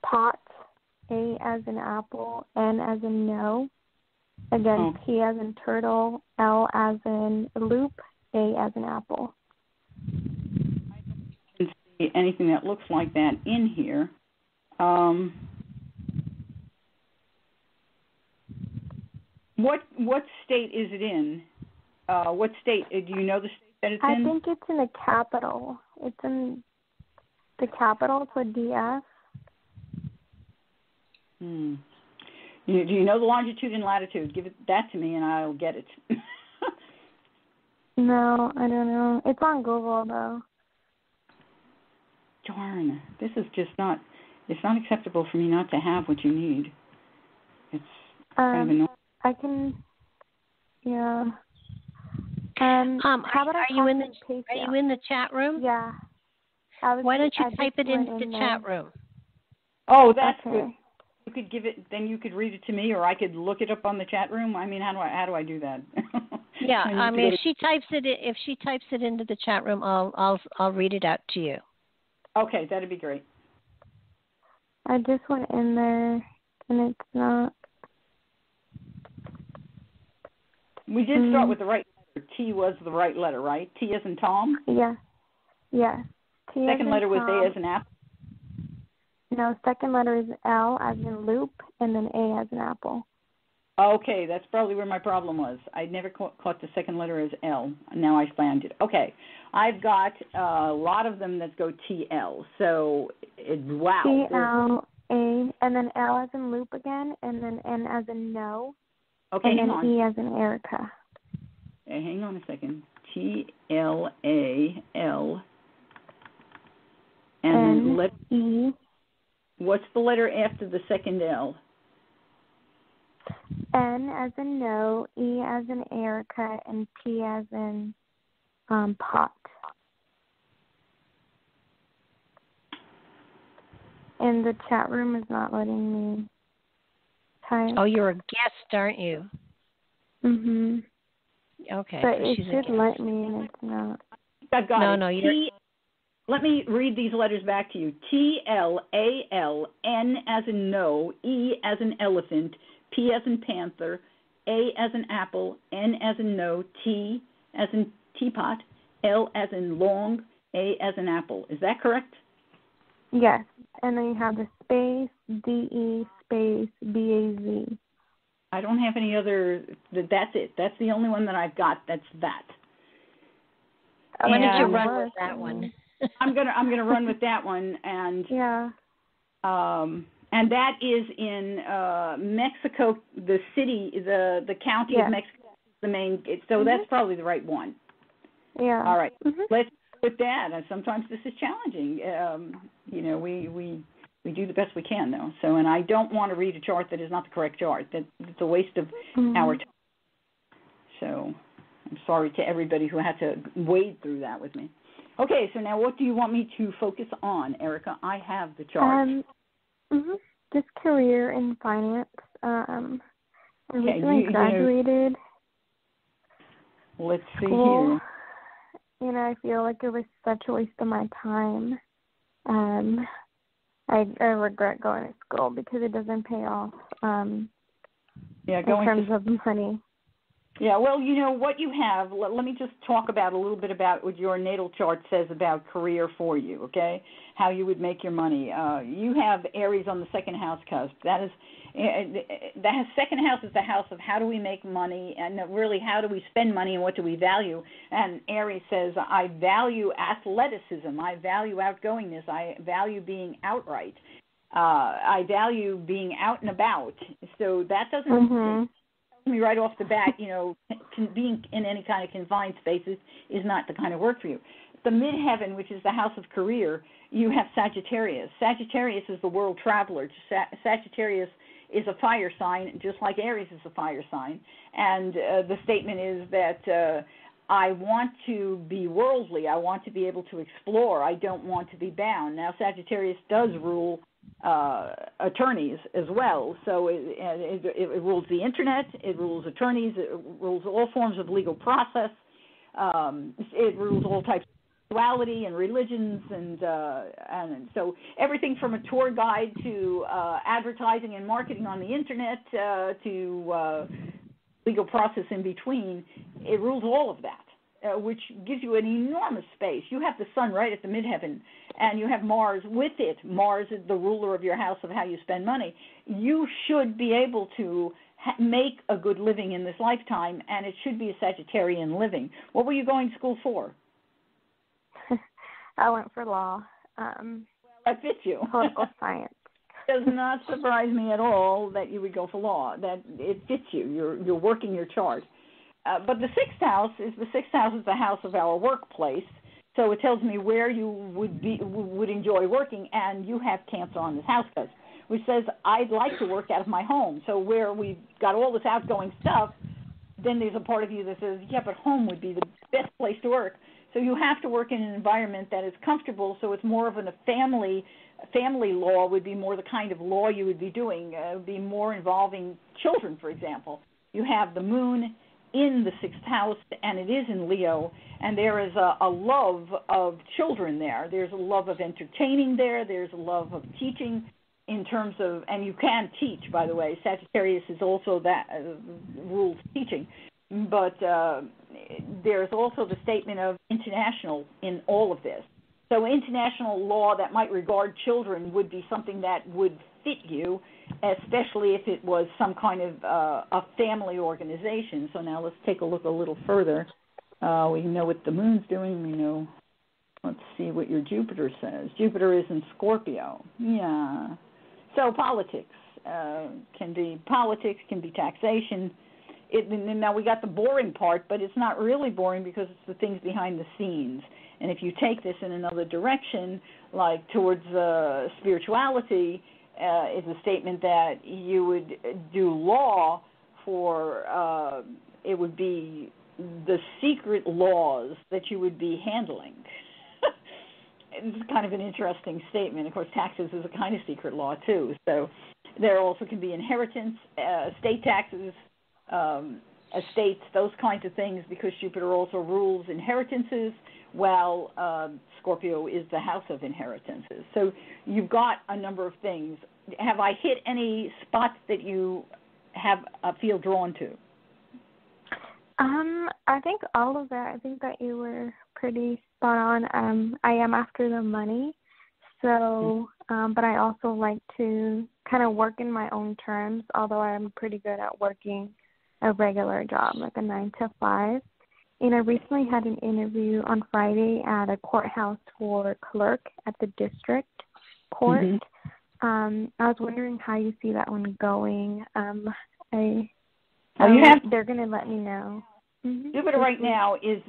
pot, A as in apple, N as in no, again T as in turtle, L as in loop, A as in apple. I don't see anything that looks like that in here. What state is it in? What state? Do you know the state that it's in? I think it's in the capital. It's in the capital. It's a DF. Do you know the longitude and latitude? Give that to me, and I'll get it. No, I don't know. It's on Google though. Darn, this is just not. It's not acceptable for me not to have what you need. It's kind of annoying. I can, yeah. How about are you in the chat room? Yeah. Why don't you type it into the chat room? Oh, that's good. You could give it. Then you could read it to me, or I could look it up on the chat room. I mean, how do I do that? Yeah, I mean, if she types it into the chat room, I'll read it out to you. Okay, that'd be great. I just went in there, and it's not. We did start with the right letter. T was the right letter, right? T as in Tom? Yeah. Yeah. T second letter was Tom. A as in apple? No, second letter is L as in loop, and then A as in apple. Okay, that's probably where my problem was. I never caught the second letter as L. Now I found it. Okay, I've got a lot of them that go TL. So, wow. T-L-A, and then L as in loop again, and then N as in no. Okay, and hang then on. E as in Erica. Hang on a second. T-L-A-L. And then E. What's the letter after the second L? N as in no, E as in Erica, and P as in pot. And the chat room is not letting me type. Oh, you're a guest, aren't you? Mhm. Okay. But So it she's a should guest. let me, and it's not. I've got No, it. no, you're. Let me read these letters back to you. TLALN as in no, E as in elephant, P as in panther, A as in apple, N as in no, T as in teapot, L as in long, A as in apple. Is that correct? Yes. And then you have the space, DE space, BAZ. I don't have any other. That's it. That's the only one that I've got. That's that. Why don't you And run with that one? I'm gonna run with that one, and and that is in Mexico, the city, the county of Mexico, the main. So that's probably the right one. Yeah. All right. Let's go with that. And sometimes this is challenging. You know, we do the best we can, though. So, and I don't want to read a chart that is not the correct chart. That's a waste of our time. So, I'm sorry to everybody who had to wade through that with me. Okay, so now what do you want me to focus on, Erica? I have the chart. Just career and finance. I recently graduated. Let's see school, here. And I feel like it was such a waste of my time. I regret going to school because it doesn't pay off in terms of money. Yeah, well, you know, what you have, let me just talk about a little bit about what your natal chart says about career for you, okay, how you would make your money. You have Aries on the second house cusp. That second house is the house of how do we make money and really how do we spend money and what do we value. And Aries says, I value athleticism. I value outgoingness. I value being outright. I value being out and about. So that doesn't... me right off the bat, you know, being in any kind of confined spaces is not the kind of work for you. The midheaven, which is the house of career, you have Sagittarius. Sagittarius is the world traveler. Sagittarius is a fire sign, just like Aries is a fire sign. And the statement is that I want to be worldly. I want to be able to explore. I don't want to be bound. Now, Sagittarius does rule attorneys as well. So it rules the internet, it rules attorneys, it rules all forms of legal process, it rules all types of sexuality and religions, and so everything from a tour guide to advertising and marketing on the internet to legal process in between, it rules all of that. Which gives you an enormous space. You have the sun right at the midheaven, and you have Mars with it. Mars is the ruler of your house of how you spend money. You should be able to make a good living in this lifetime, and it should be a Sagittarian living. What were you going to school for? I went for law. That fits you. Political science. It does not surprise me at all that you would go for law. That it fits you. You're working your chart. But the sixth house is the house of our workplace. So it tells me where you would enjoy working, and you have Cancer on this house cusp, which says I'd like to work out of my home. So where we've got all this outgoing stuff, then there's a part of you that says, yeah, but home would be the best place to work. So you have to work in an environment that is comfortable. So it's more of a family law would be more the kind of law you would be doing. It would be more involving children, for example. You have the moon in the sixth house, and it is in Leo, and there is a love of children there. There's a love of entertaining there. There's a love of teaching in terms of, and you can teach, by the way. Sagittarius is also that rules teaching. But there's also the statement of international in all of this. So international law that might regard children would be something that would fit you, especially if it was some kind of a family organization. So now let's take a look a little further. We know what the moon's doing. We know, let's see what your Jupiter says. Jupiter is in Scorpio. Yeah. So politics can be taxation. Now we got the boring part, but it's not really boring because it's the things behind the scenes. And if you take this in another direction, like towards spirituality, is a statement that you would do law for, it would be the secret laws that you would be handling. It's kind of an interesting statement. Of course, taxes is a kind of secret law, too. So there also can be inheritance, estate taxes, estates, those kinds of things, because Jupiter also rules inheritances, while Scorpio is the house of inheritances. So you've got a number of things. Have I hit any spots that you feel drawn to? I think all of that. I think that you were pretty spot on. I am after the money, so but I also like to kind of work in my own terms, although I'm pretty good at working a regular job, like a 9 to 5. And I recently had an interview on Friday at a courthouse for clerk at the district court. I was wondering how you see that one going. They're going to let me know. Jupiter right now is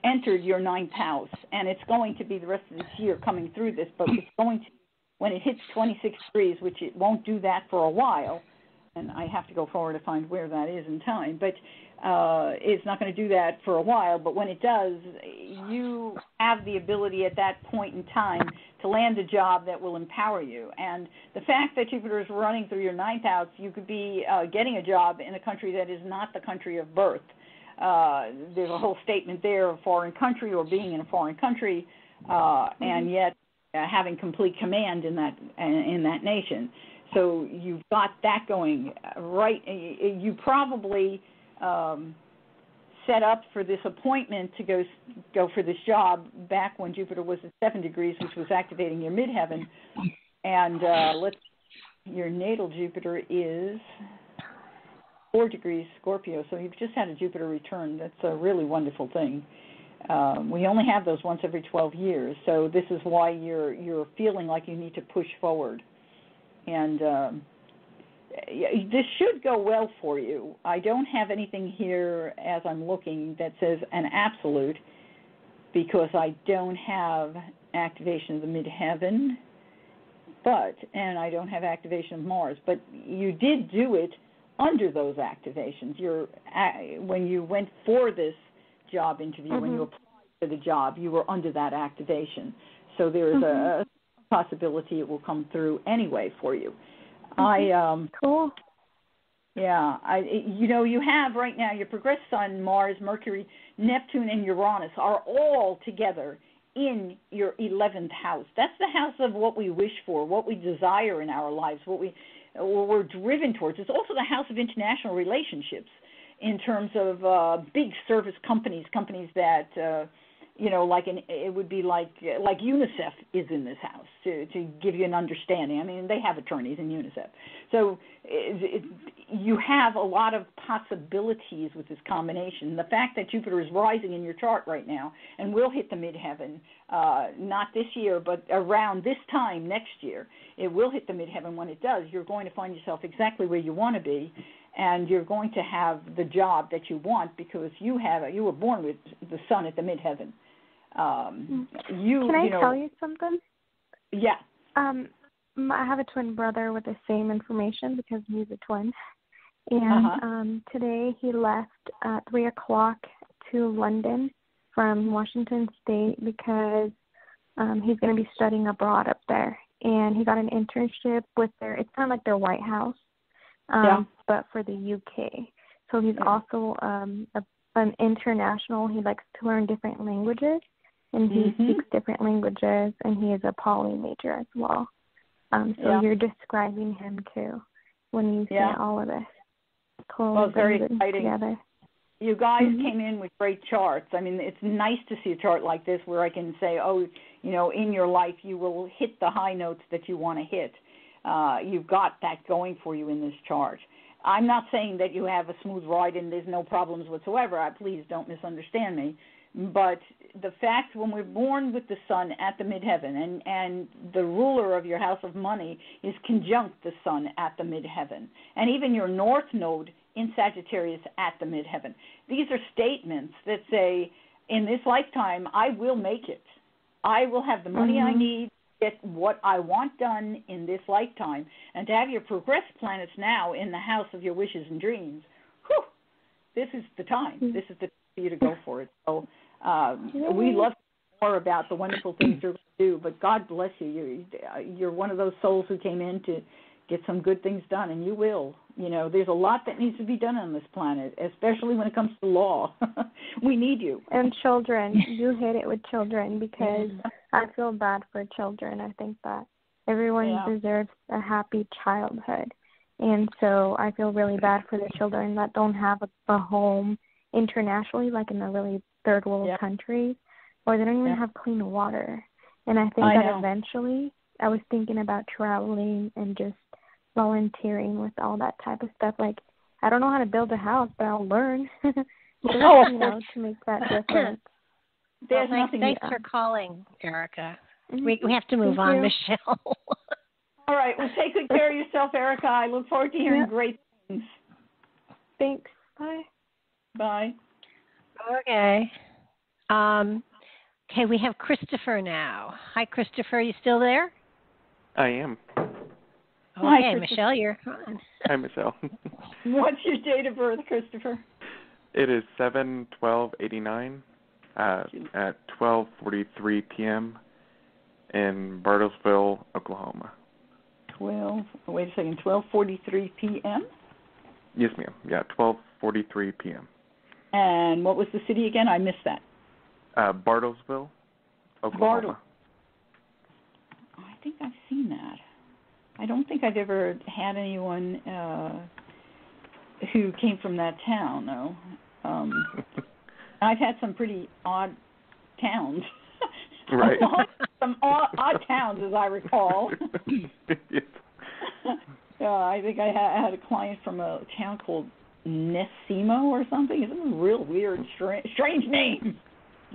entered your 9th house, and it's going to be the rest of this year coming through this, but it's going to, when it hits 26 degrees, which it won't do that for a while, and I have to go forward to find where that is in time, but it's not going to do that for a while, but when it does, you have the ability at that point in time to land a job that will empower you. And the fact that Jupiter is running through your 9th house, you could be getting a job in a country that is not the country of birth. There's a whole statement there of foreign country or being in a foreign country, and yet having complete command in that nation. So you've got that going right. You probably set up for this appointment to go for this job back when Jupiter was at 7 degrees, which was activating your midheaven. And your natal Jupiter is 4 degrees Scorpio, so you've just had a Jupiter return. That's a really wonderful thing. We only have those once every 12 years, so this is why you're feeling like you need to push forward. And this should go well for you. I don't have anything here as I'm looking that says an absolute, because I don't have activation of the midheaven, and I don't have activation of Mars. But you did do it under those activations. When you went for this job interview, when you applied for the job, you were under that activation. So there is a possibility it will come through anyway for you. Cool. Yeah, you have right now your progressed Sun, Mars, Mercury, Neptune, and Uranus are all together in your 11th house. That's the house of what we wish for, what we desire in our lives, what we're driven towards. It's also the house of international relationships in terms of big service companies that, it would be like UNICEF is in this house, to give you an understanding. I mean, they have attorneys in UNICEF. So you have a lot of possibilities with this combination. The fact that Jupiter is rising in your chart right now and will hit the midheaven, not this year, but around this time next year, it will hit the midheaven. When it does, you're going to find yourself exactly where you want to be, and you're going to have the job that you want because you were born with the sun at the midheaven. Can I tell you something? Yeah. I have a twin brother with the same information because he's a twin. And today he left at 3 o'clock to London from Washington State because he's going to be studying abroad up there. And he got an internship with it's kind of like their White House, but for the UK. So he's also an international. He likes to learn different languages, and he speaks different languages, and he is a poly major as well. So you're describing him too when you say all of this. Totally very exciting. Together. You guys came in with great charts. I mean, it's nice to see a chart like this where I can say, in your life you will hit the high notes that you want to hit. You've got that going for you in this chart. I'm not saying that you have a smooth ride and there's no problems whatsoever. Please don't misunderstand me. But the fact when we're born with the sun at the midheaven and the ruler of your house of money is conjunct the sun at the midheaven, and even your north node in Sagittarius at the midheaven. These are statements that say, in this lifetime, I will make it. I will have the money I need to get what I want done in this lifetime. And to have your progressed planets now in the house of your wishes and dreams, this is the time. This is the time for you to go for it. So we love more about the wonderful things you're going to do, but God bless you. You're one of those souls who came in to get some good things done, and you will. You know, there's a lot that needs to be done on this planet, especially when it comes to law. We need you. And children. You hit it with children because I feel bad for children. I think that everyone deserves a happy childhood. And so I feel really bad for the children that don't have a home internationally, like in the really third world countries, or they don't even have clean water. And I think that eventually I was thinking about traveling and just volunteering with all that type of stuff. Like, I don't know how to build a house, but I'll learn just, to make that difference. There's thanks for calling, Erica. We have to move on, Michele. All right. Well, take good care of yourself, Erica. I look forward to hearing great things. Thanks. Bye. Bye. Okay. Okay, we have Christopher now. Hi, Christopher. Are you still there? I am. Okay, Michele, you're on. Hi, Michele. What's your date of birth, Christopher? It is 7/12/89 at 12:43 p.m. in Bartlesville, Oklahoma. 12:43 p.m.? Yes, ma'am. Yeah, 12:43 p.m. And what was the city again? I missed that. Bartlesville, Oklahoma. I think I've seen that. I don't think I've ever had anyone who came from that town, though. I've had some pretty odd towns. Right. Some odd towns, as I recall. Yes. I think I had a client from a town called Nesimo or something. It's a real weird, strange name.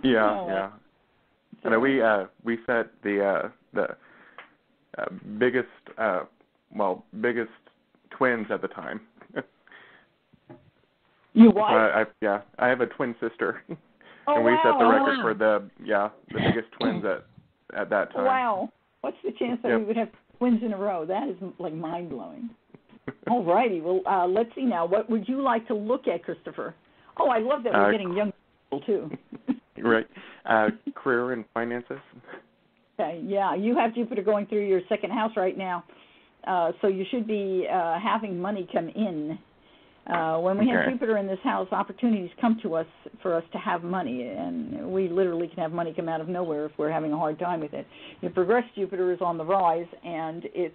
Yeah, And we set the biggest twins at the time. You what? I have a twin sister, and we set the record for the biggest twins at that time. Wow, what's the chance that we would have twins in a row? That is like mind blowing. All righty, well let's see now. What would you like to look at, Christopher? Oh, I love that we're getting young people too. Right, career and finances. Okay, yeah, you have Jupiter going through your second house right now, so you should be having money come in. When we have Jupiter in this house, opportunities come to us for us to have money, and we literally can have money come out of nowhere if we're having a hard time with it. Your progressed Jupiter is on the rise, and it's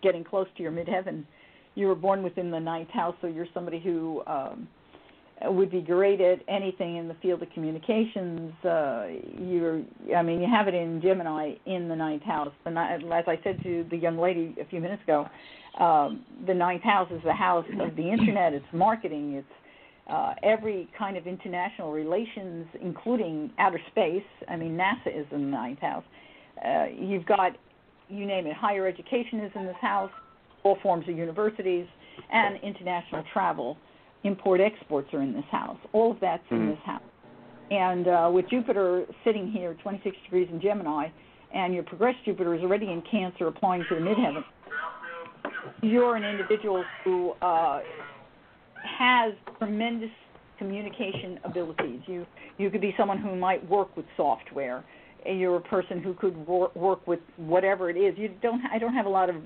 getting close to your midheaven. You were born within the 9th house, so you're somebody who would be great at anything in the field of communications. You have it in Gemini in the 9th house. And as I said to the young lady a few minutes ago, the 9th house is the house of the internet. It's marketing. It's every kind of international relations, including outer space. I mean, NASA is in the 9th house. You've got, you name it, higher education is in this house, all forms of universities, and international travel. Import-exports are in this house. All of that's in this house. And with Jupiter sitting here, 26 degrees in Gemini, and your progressed Jupiter is already in Cancer applying to the midheaven, you're an individual who has tremendous communication abilities. You could be someone who might work with software. You're a person who could work with whatever it is. I don't have a lot of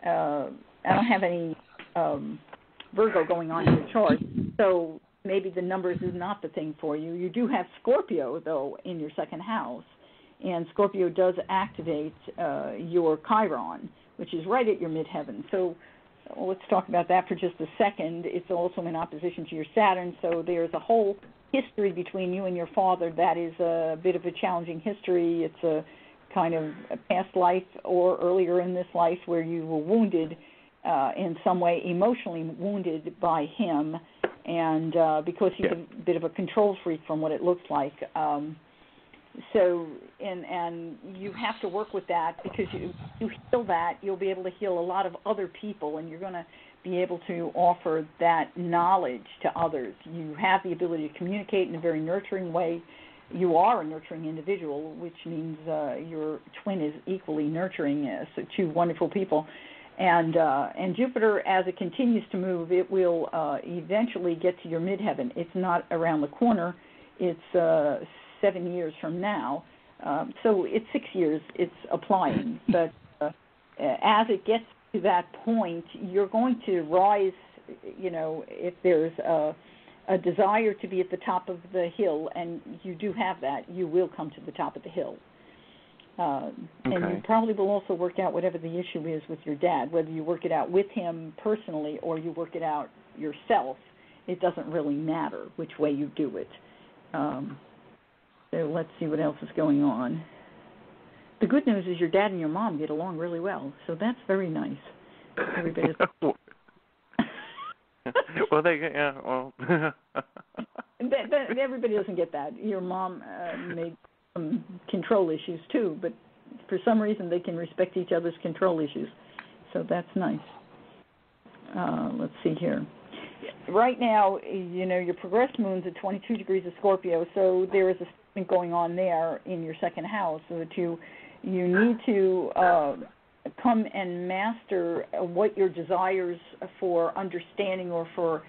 I don't have any Virgo going on in your chart, so maybe the numbers is not the thing for you. You do have Scorpio, though, in your second house, and Scorpio does activate your Chiron, which is right at your midheaven. So let's talk about that for just a second. It's also in opposition to your Saturn, so there's a whole history between you and your father that is a bit of a challenging history. It's a kind of a past life or earlier in this life where you were wounded in some way, emotionally wounded by him, and because he's a bit of a control freak from what it looks like. So you have to work with that, because you heal that, you'll be able to heal a lot of other people, and you're going to be able to offer that knowledge to others. You have the ability to communicate in a very nurturing way. You are a nurturing individual, which means your twin is equally nurturing, so two wonderful people. And Jupiter, as it continues to move, it will eventually get to your midheaven. It's not around the corner. It's 7 years from now. So it's 6 years it's applying. But as it gets to that point, you're going to rise, if there's a desire to be at the top of the hill, and you do have that, you will come to the top of the hill. And you probably will also work out whatever the issue is with your dad, whether you work it out with him personally or you work it out yourself. It doesn't really matter which way you do it. So let's see what else is going on. The good news is your dad and your mom get along really well, so that's very nice. Everybody's well, everybody doesn't get that. Your mom made some control issues too, but for some reason they can respect each other's control issues, so that's nice. Let's see here. Right now, your progressed moon's at 22 degrees of Scorpio, so there is a statement going on there in your second house, so that you need to come and master what your desires for understanding or for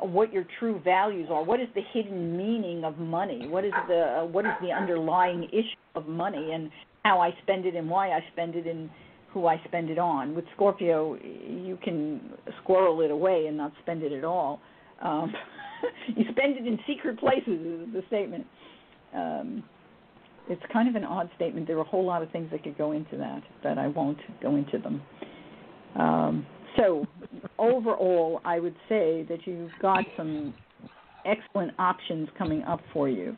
what your true values are. What is the hidden meaning of money? What is the underlying issue of money, and how I spend it and why I spend it and who I spend it on. With Scorpio, you can squirrel it away and not spend it at all. You spend it in secret places is the statement. It's kind of an odd statement. There are a whole lot of things that could go into that, but I won't go into them. So overall, I would say that you've got some excellent options coming up for you.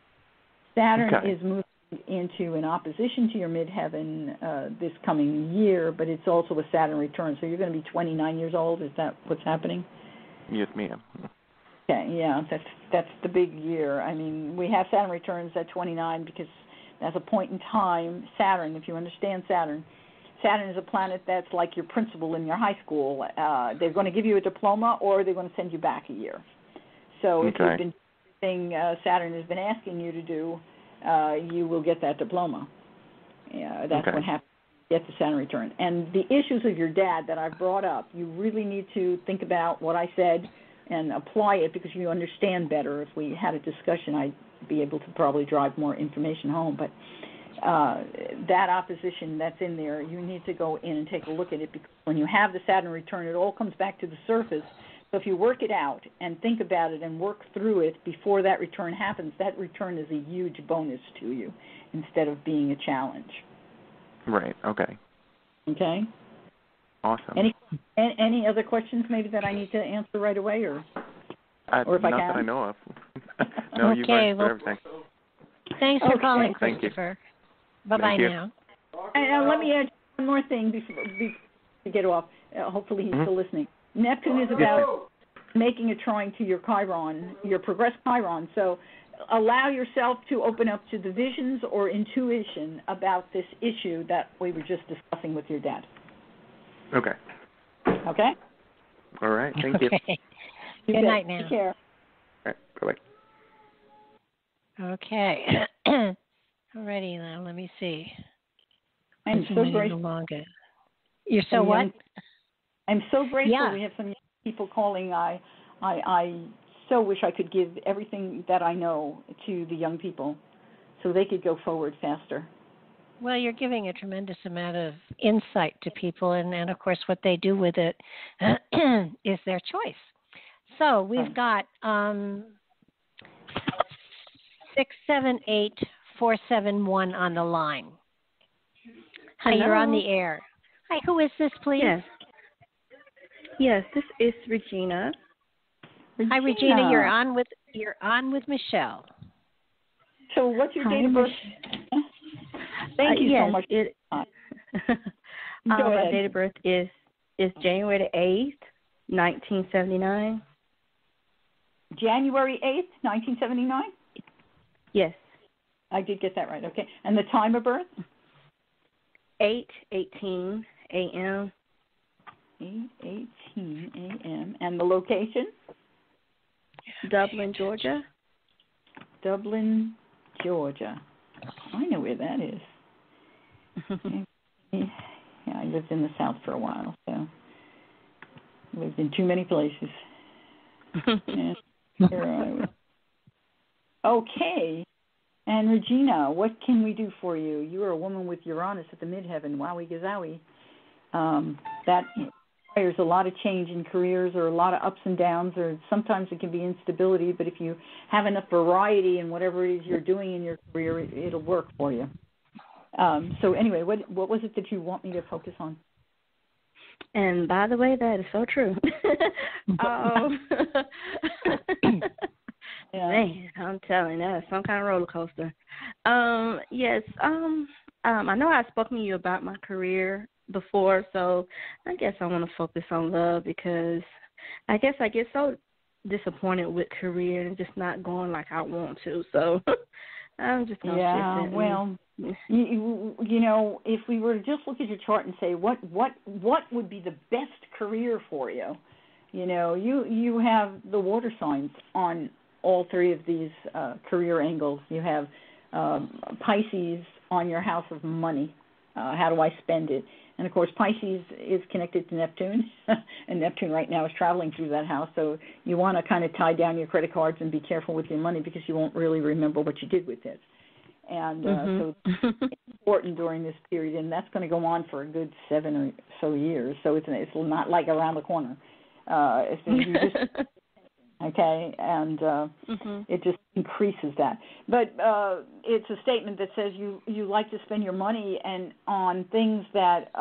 Saturn is moving into an opposition to your midheaven this coming year, but it's also a Saturn return. So you're going to be 29 years old. Is that what's happening? Yes, ma'am. Okay, yeah, that's the big year. I mean, we have Saturn returns at 29 because that's a point in time. Saturn, if you understand Saturn is a planet that's like your principal in your high school. They're going to give you a diploma or they're going to send you back a year. So if you've been doing Saturn has been asking you to do, you will get that diploma. That's what happens. Get the Saturn return. And the issues of your dad that I've brought up, you really need to think about what I said and apply it because you understand better. If we had a discussion, I'd be able to probably drive more information home. But that opposition that's in there, you need to go in and take a look at it because when you have the Saturn return, it all comes back to the surface. So if you work it out and think about it and work through it before that return happens, that return is a huge bonus to you instead of being a challenge. Right, okay. Okay? Awesome. Any other questions maybe that I need to answer right away or if I can? Not that I know of. No, you've answered everything. Thanks for calling, Christopher. Bye-bye now. And let me add one more thing before to get off. Hopefully he's still listening. Neptune is about making a trine to your Chiron, your progressed Chiron. So allow yourself to open up to the visions or intuition about this issue that we were just discussing with your dad. Okay. Okay? All right. Thank you. Good night now. Take care. All right. Bye-bye. Okay. Alrighty now. Let me see. I'm so grateful. You're so what? I'm so grateful. Yeah. We have some young people calling. I so wish I could give everything that I know to the young people so they could go forward faster. Well, you're giving a tremendous amount of insight to people, and of course what they do with it is their choice. So we've got 678-471 on the line. Hi, you're on the air. Hi, who is this, please? Yes, this is Regina. Hi, Regina. You're on with Michele. So, what's your date of birth? Thank you so much. My date of birth is January the 8th, 1979. January 8th, 1979? Yes. I did get that right. Okay. And the time of birth? 8:18 a.m. 8:18 a.m. And the location? Dublin, Georgia. Dublin, Georgia. I know where that is. Yeah, I lived in the South for a while, so lived in too many places. And here I was. Okay. And Regina, what can we do for you? You are a woman with Uranus at the midheaven. Wowie gazowie. That requires a lot of change in careers or a lot of ups and downs, or sometimes it can be instability, but if you have enough variety in whatever it is you're doing in your career, it'll work for you. So anyway, what was it that you want me to focus on? And by the way, that is so true. Man, I'm telling you, that's some kind of roller coaster. Yes, I know I've spoken to you about my career before, so I guess I want to focus on love because I guess I get so disappointed with career and just not going like I want to. So I'm just going to shift it. Well, you know, if we were to just look at your chart and say what would be the best career for you, you know, you have the water signs on all three of these career angles. You have Pisces on your house of money. How do I spend it? And, of course, Pisces is connected to Neptune, and Neptune right now is traveling through that house. So you want to kind of tie down your credit cards and be careful with your money because you won't really remember what you did with it. And so it's important during this period, and that's going to go on for a good 7 or so years. So it's not like around the corner. Okay, and it just increases that. But it's a statement that says you like to spend your money and on things that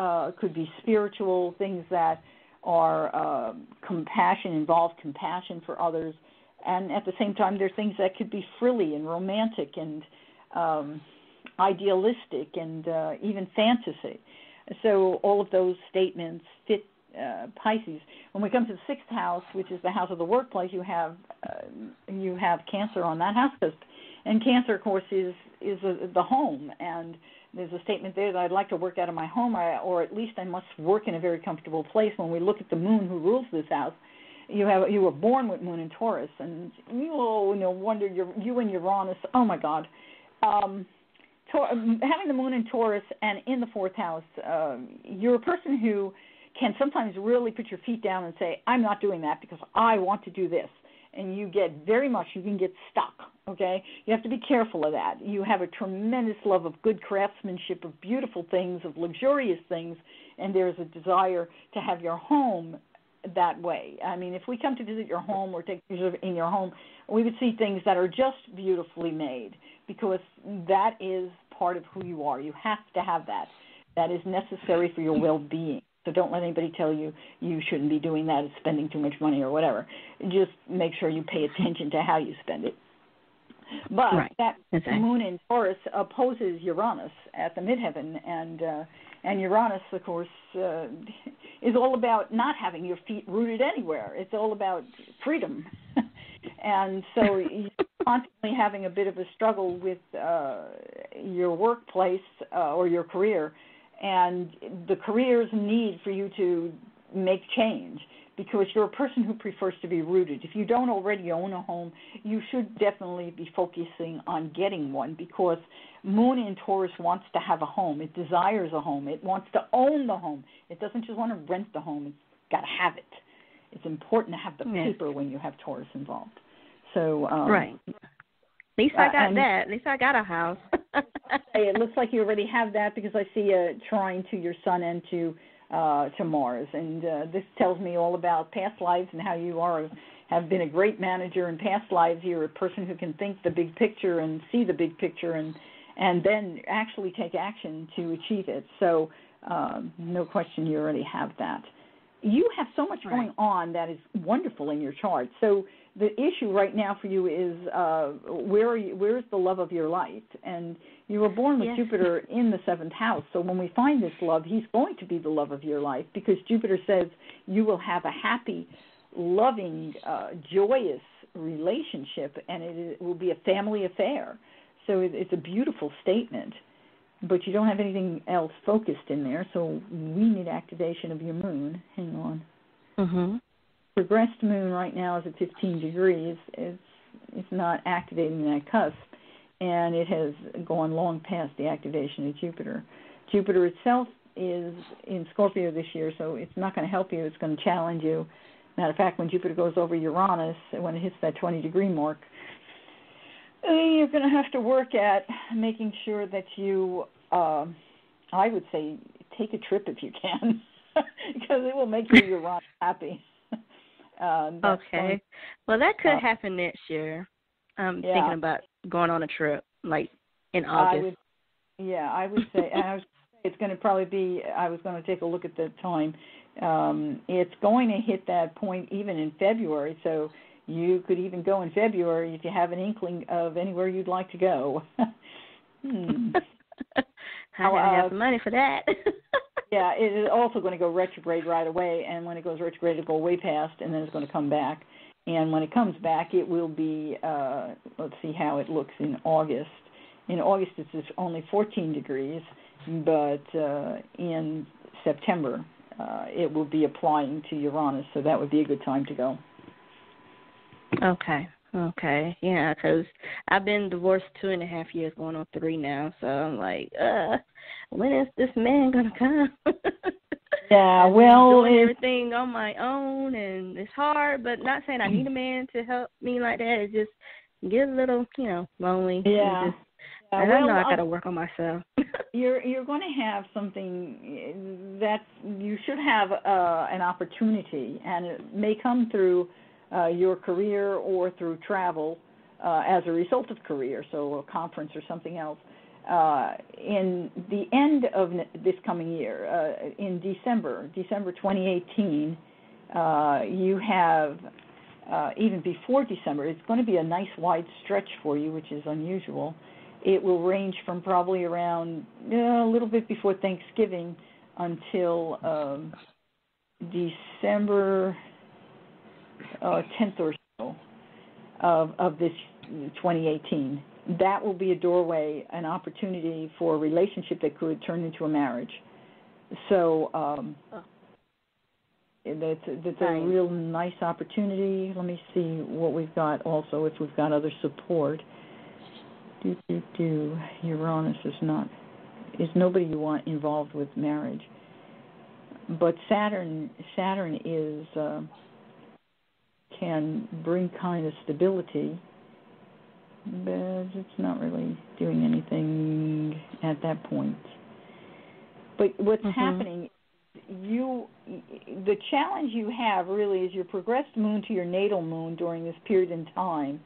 could be spiritual, things that are involve compassion for others, and at the same time, there are things that could be frilly and romantic and idealistic and even fantasy. So all of those statements fit Pisces. When we come to the sixth house, which is the house of the workplace, you have Cancer on that house, and Cancer, of course, is the home. And there's a statement there that I'd like to work out of my home, or at least I must work in a very comfortable place. When we look at the moon, who rules this house, you were born with moon in Taurus, and you wonder you and Uranus. Oh my God. Having the moon in Taurus and in the fourth house, you're a person who can sometimes really put your feet down and say, I'm not doing that because I want to do this. And you can get stuck, okay? You have to be careful of that. You have a tremendous love of good craftsmanship, of beautiful things, of luxurious things, and there's a desire to have your home that way. I mean, if we come to visit your home or take pictures in your home, we would see things that are just beautifully made because that is part of who you are. You have to have that. That is necessary for your well-being. So don't let anybody tell you you shouldn't be doing that, it's spending too much money or whatever. Just make sure you pay attention to how you spend it. But that moon in Taurus opposes Uranus at the midheaven, and Uranus, of course, is all about not having your feet rooted anywhere. It's all about freedom. And so you're constantly having a bit of a struggle with your workplace or your career, and the career's need for you to make change because you're a person who prefers to be rooted. If you don't already own a home, you should definitely be focusing on getting one because Moon in Taurus wants to have a home. It desires a home. It wants to own the home. It doesn't just want to rent the home. It's got to have it. It's important to have the paper when you have Taurus involved. So right. At least I got that. At least I got a house. It looks like you already have that because I see a trine to your sun and to Mars. And this tells me all about past lives and how you have been a great manager in past lives. You're a person who can think the big picture and see the big picture and then actually take action to achieve it. So no question you already have that. You have so much going on that is wonderful in your chart. So the issue right now for you is where's the love of your life? And you were born with Jupiter in the 7th house. So when we find this love, he's going to be the love of your life because Jupiter says you will have a happy, loving, joyous relationship, and it will be a family affair. So it's a beautiful statement. But you don't have anything else focused in there, so we need activation of your moon. Hang on. Mm-hmm. Progressed moon right now is at 15 degrees. It's not activating that cusp, and it has gone long past the activation of Jupiter. Jupiter itself is in Scorpio this year, so it's not going to help you. It's going to challenge you. Matter of fact, when Jupiter goes over Uranus, when it hits that 20-degree mark, you're going to have to work at making sure that you, I would say, take a trip if you can. because it will make your Uranus happy. Okay. Well, that could happen next year. I'm thinking about going on a trip, like in August. I would say, it's going to probably be, I was going to take a look at the time. It's going to hit that point even in February, so you could even go in February if you have an inkling of anywhere you'd like to go. I have some money for that. Yeah, it is also going to go retrograde right away, and when it goes retrograde, it'll go way past, and then it's going to come back. And when it comes back, it will be, let's see how it looks in August. In August, it's only 14 degrees, but in September, it will be applying to Uranus, so that would be a good time to go. Okay, yeah, because I've been divorced 2.5 years, going on 3 now, so I'm like, when is this man going to come? Yeah, well, doing everything on my own, and it's hard, but not saying I need a man to help me like that. It just get a little, lonely. Yeah. And I know I got to work on myself. You're going to have something that you should have an opportunity, and it may come through your career or through travel as a result of career, so a conference or something else. In the end of this coming year, in December 2018, you have, even before December, it's going to be a nice wide stretch for you, which is unusual. It will range from probably around a little bit before Thanksgiving until December 10th or so of this 2018. That will be a doorway, an opportunity for a relationship that could turn into a marriage. So that's a real nice opportunity. Let me see what we've got also, if we've got other support. Uranus is nobody you want involved with marriage. But Saturn is can bring kind of stability, but it's not really doing anything at that point. But what's happening, the challenge you have really is your progressed moon to your natal moon during this period in time.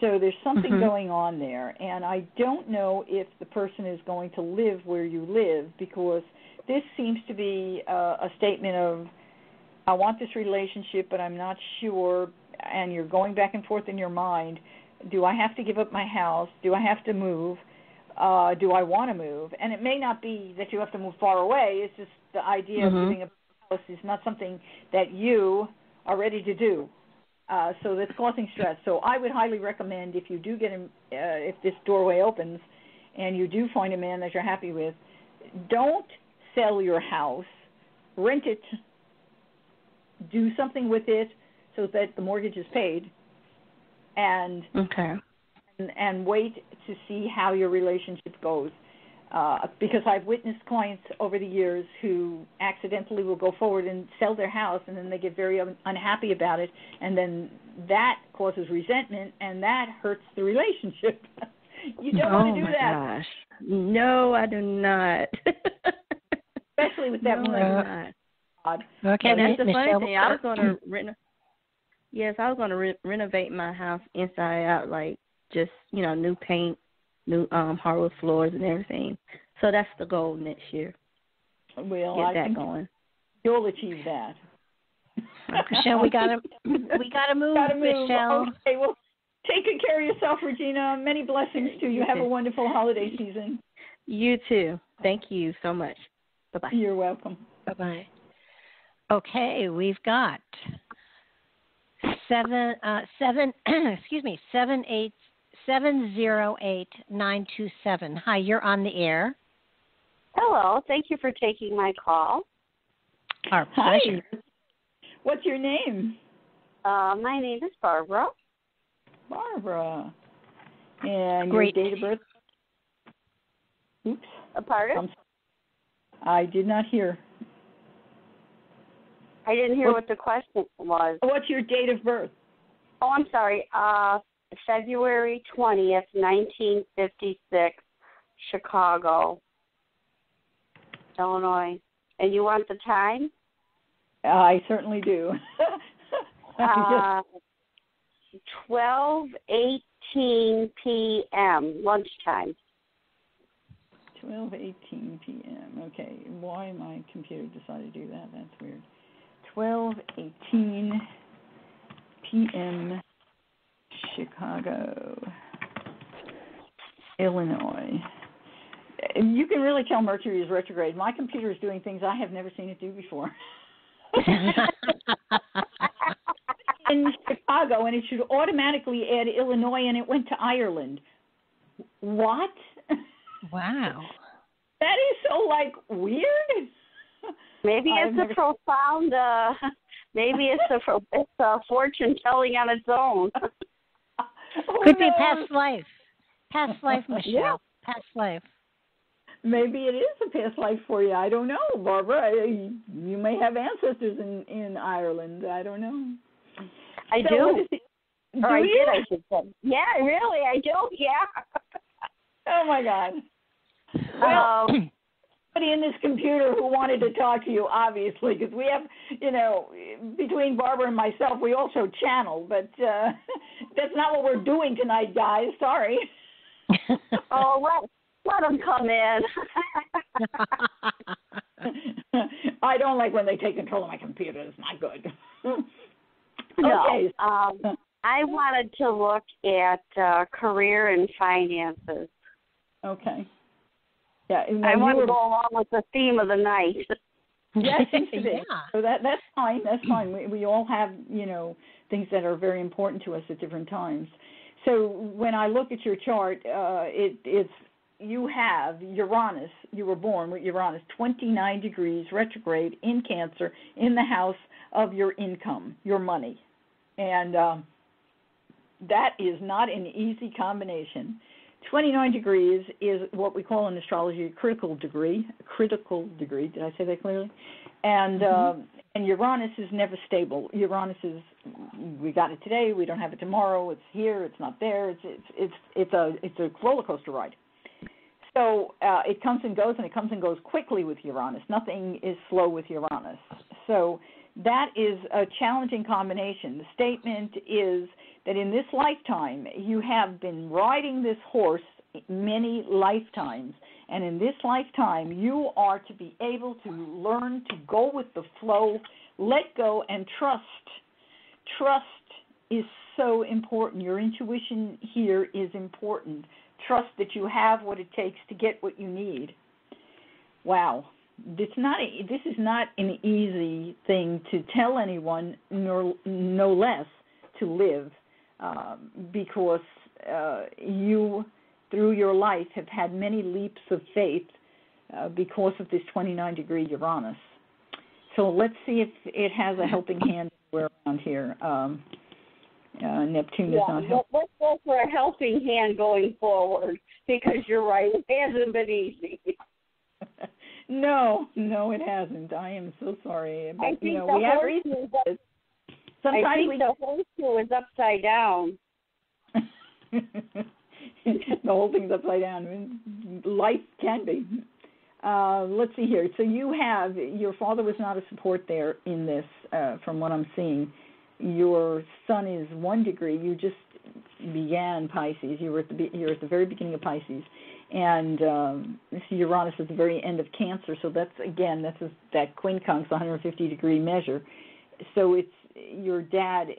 So there's something going on there, and I don't know if the person is going to live where you live, because this seems to be a statement of, I want this relationship, but I'm not sure, and you're going back and forth in your mind. Do I have to give up my house? Do I have to move? Do I want to move? And it may not be that you have to move far away. It's just the idea of giving up a house is not something that you are ready to do. So that's causing stress. So I would highly recommend, if you do get him, if this doorway opens and you do find a man that you're happy with, don't sell your house. Rent it. Do something with it so that the mortgage is paid. And wait to see how your relationship goes. Because I've witnessed clients over the years who accidentally will go forward and sell their house, and then they get very unhappy about it, and then that causes resentment, and that hurts the relationship. You don't want to do that. Oh, my gosh. No, I do not. Especially with that moon. Okay, and that's the funny thing. I was going to renovate my house inside out, like just, new paint, new hardwood floors and everything. So that's the goal next year. Well, get that going. You'll achieve that. Michele, we gotta move. Michele. Okay, well, take good care of yourself, Regina. Many blessings to you. Have a wonderful holiday season. You too. Thank you so much. Bye-bye. You're welcome. Bye-bye. Okay, we've got 708-927. Hi, you're on the air. Hello. Thank you for taking my call. Our pleasure. Hi. What's your name? My name is Barbara. Barbara. And Great. Your date of birth? Oops. Pardon? I did not hear. I didn't hear what the question was. What's your date of birth? Oh, I'm sorry. February 20th, 1956, Chicago, Illinois. And you want the time? I certainly do. 12:18 p.m. lunchtime. 12:18 p.m. Okay, why my computer decided to do that? That's weird. 12:18 p.m. Chicago, Illinois. You can really tell Mercury is retrograde. My computer is doing things I have never seen it do before. In Chicago, and it should automatically add Illinois, and it went to Ireland. What? Wow. That is so, weird. Maybe it's a profound, maybe it's a fortune telling on its own. Could be past life. Past life, Michele. Yeah. Past life. Maybe it is a past life for you. I don't know, Barbara. You may have ancestors in Ireland. I don't know. I do. I should say. Yeah, really, I do. Yeah. Oh my God. Well, somebody in this computer who wanted to talk to you, obviously, because we have, between Barbara and myself, we also channel, but that's not what we're doing tonight, guys. Sorry. Oh, let them come in. I don't like when they take control of my computer. It's not good. No. Okay. I wanted to look at career and finances. Okay. Yeah. I want to go along with the theme of the night. Yes, yeah. So that's fine. That's fine. We all have, things that are very important to us at different times. So when I look at your chart, it's you have Uranus. You were born with Uranus 29 degrees retrograde in Cancer in the house of your income, your money. And that is not an easy combination. 29 degrees is what we call in astrology a critical degree. Did I say that clearly? And and Uranus is never stable. Uranus is, we got it today, we don't have it tomorrow. It's here, it's not there. It's a roller coaster ride. So it comes and goes, and it comes and goes quickly with Uranus. Nothing is slow with Uranus. So that is a challenging combination. The statement is that in this lifetime, you have been riding this horse many lifetimes, and in this lifetime, you are to be able to learn to go with the flow, let go, and trust. Trust is so important. Your intuition here is important. Trust that you have what it takes to get what you need. Wow. This is not an easy thing to tell anyone, no less to live, because you, through your life, have had many leaps of faith because of this 29-degree Uranus. So let's see if it has a helping hand around here. Neptune is not helping. Let's go for a helping hand going forward, because you're right, it hasn't been easy. No, it hasn't. I am so sorry. But, I think we have reasons. The horseshoe is upside down. The whole thing's upside down. Life can be. Let's see here. So your father was not a support there in this, from what I'm seeing. Your sun is 1 degree. You just began Pisces. You're at the very beginning of Pisces, and Uranus is the very end of Cancer. So that's that quincunx 150-degree measure. So it's your dad.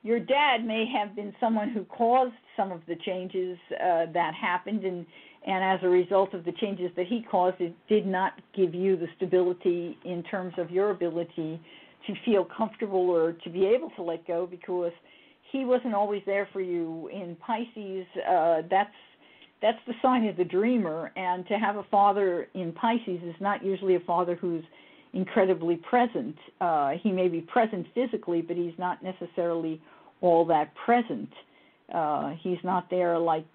Your dad may have been someone who caused some of the changes that happened, and as a result of the changes that he caused, it did not give you the stability in terms of your ability to feel comfortable or to be able to let go, because he wasn't always there for you. In Pisces, that's the sign of the dreamer, and to have a father in Pisces is not usually a father who's incredibly present. He may be present physically, but he's not necessarily all that present. He's not there like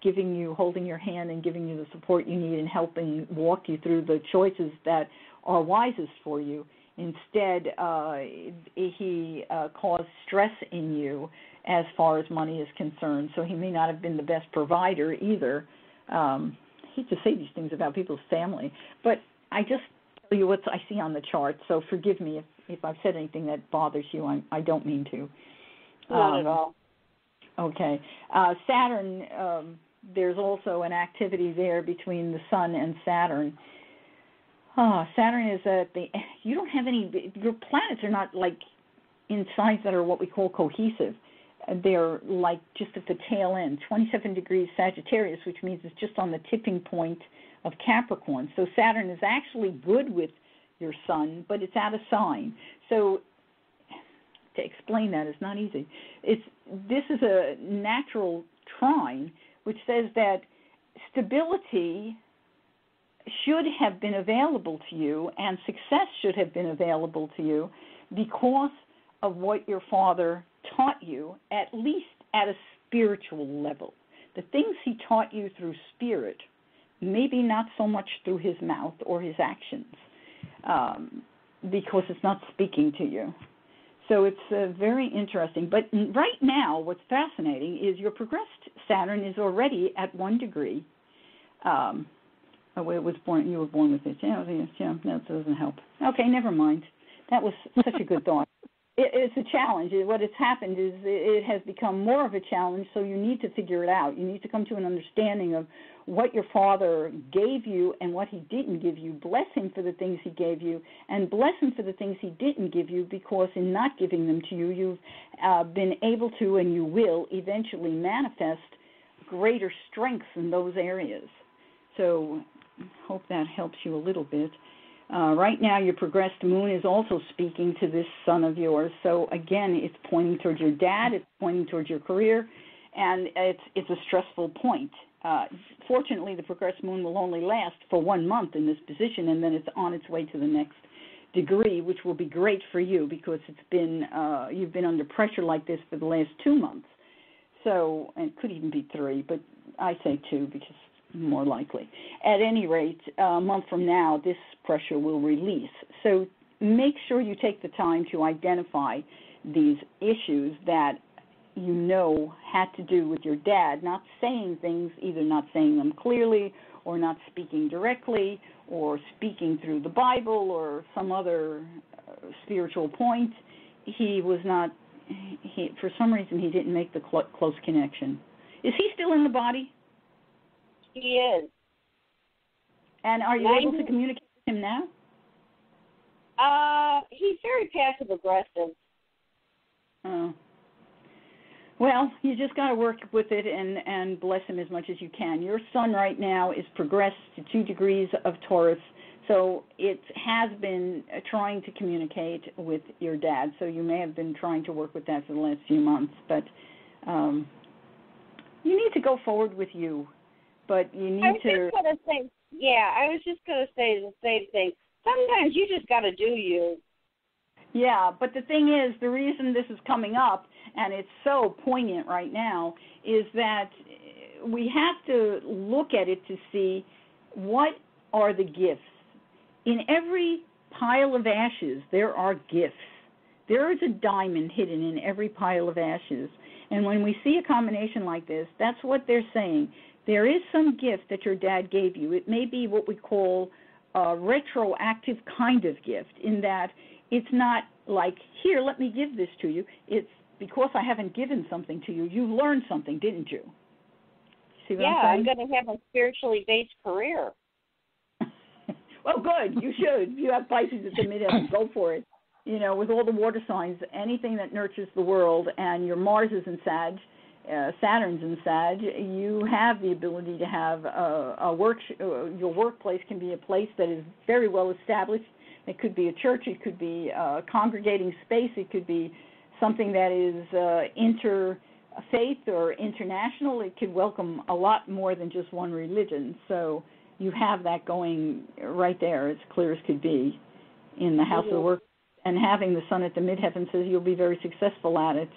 holding your hand and giving you the support you need and helping walk you through the choices that are wisest for you. Instead, he caused stress in you as far as money is concerned, so he may not have been the best provider either. I hate to say these things about people's family, but I just tell you what I see on the chart, so forgive me if I've said anything that bothers you, I don't mean to. Not at all. Okay. Saturn, there's also an activity there between the Sun and Saturn. Saturn is you don't have any, your planets are not like in signs that are what we call cohesive. They're like just at the tail end, 27 degrees Sagittarius, which means it's just on the tipping point of Capricorn. So Saturn is actually good with your Sun, but it's out of sign. So to explain that is not easy. This is a natural trine, which says that stability should have been available to you and success should have been available to you because of what your father taught you, at least at a spiritual level. The things he taught you through spirit, maybe not so much through his mouth or his actions, because it's not speaking to you. So it's very interesting. But right now, what's fascinating is your progressed Saturn is already at 1 degree. You were born with it. Yeah, that doesn't help. Okay, never mind. That was such a good thought. It's a challenge. What has happened is it has become more of a challenge, so you need to figure it out. You need to come to an understanding of what your father gave you and what he didn't give you. Bless him for the things he gave you, and bless him for the things he didn't give you, because in not giving them to you, you've been able to and you will eventually manifest greater strengths in those areas. So hope that helps you a little bit. Right now, your progressed moon is also speaking to this Sun of yours. So again, it's pointing towards your dad, it's pointing towards your career, and it's a stressful point. Fortunately, the progressed moon will only last for 1 month in this position, and then it's on its way to the next degree, which will be great for you because you've been under pressure like this for the last 2 months. So, and it could even be 3, but I say 2 because more likely. At any rate, a month from now, this pressure will release. So make sure you take the time to identify these issues that you know had to do with your dad not saying things, either not saying them clearly or not speaking directly or speaking through the Bible or some other spiritual point. For some reason, he didn't make the close connection. Is he still in the body? He is. And are you able to communicate with him now? He's very passive aggressive. Oh. Well, you just got to work with it and bless him as much as you can. Your Sun right now is progressed to 2 degrees of Taurus, so it has been trying to communicate with your dad. So you may have been trying to work with that for the last few months, but you need to go forward with you. But you need to. I was just going to say the same thing. Sometimes you just got to do you. Yeah, but the thing is, the reason this is coming up, and it's so poignant right now, is that we have to look at it to see what are the gifts. In every pile of ashes, there are gifts. There is a diamond hidden in every pile of ashes. And when we see a combination like this, that's what they're saying. There is some gift that your dad gave you. It may be what we call a retroactive kind of gift, in that it's not like, here, let me give this to you. It's because I haven't given something to you. You learned something, didn't you? See what I'm saying? I'm going to have a spiritually based career. Well, good. You should. If you have Pisces at the midheaven, go for it. You know, with all the water signs, anything that nurtures the world, and your Mars is in Sag, Saturn's in Sag, you have the ability to have your workplace can be a place that is very well established. It could be a church, it could be a congregating space, it could be something that is interfaith or international. It could welcome a lot more than just one religion. So you have that going right there, as clear as could be, in the house of the work. And having the Sun at the midheaven says you'll be very successful at it.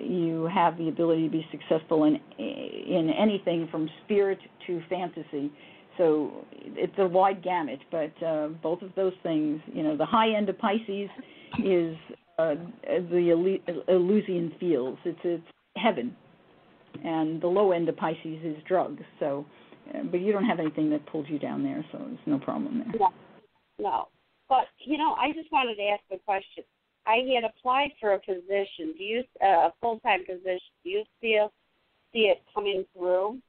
You have the ability to be successful in anything from spirit to fantasy. So it's a wide gamut, but both of those things, you know, the high end of Pisces is the Elysian fields. It's heaven. And the low end of Pisces is drugs. So, but you don't have anything that pulls you down there, so there's no problem there. No. But, I just wanted to ask a question. I had applied for a position, a full-time position. Do you see it coming through?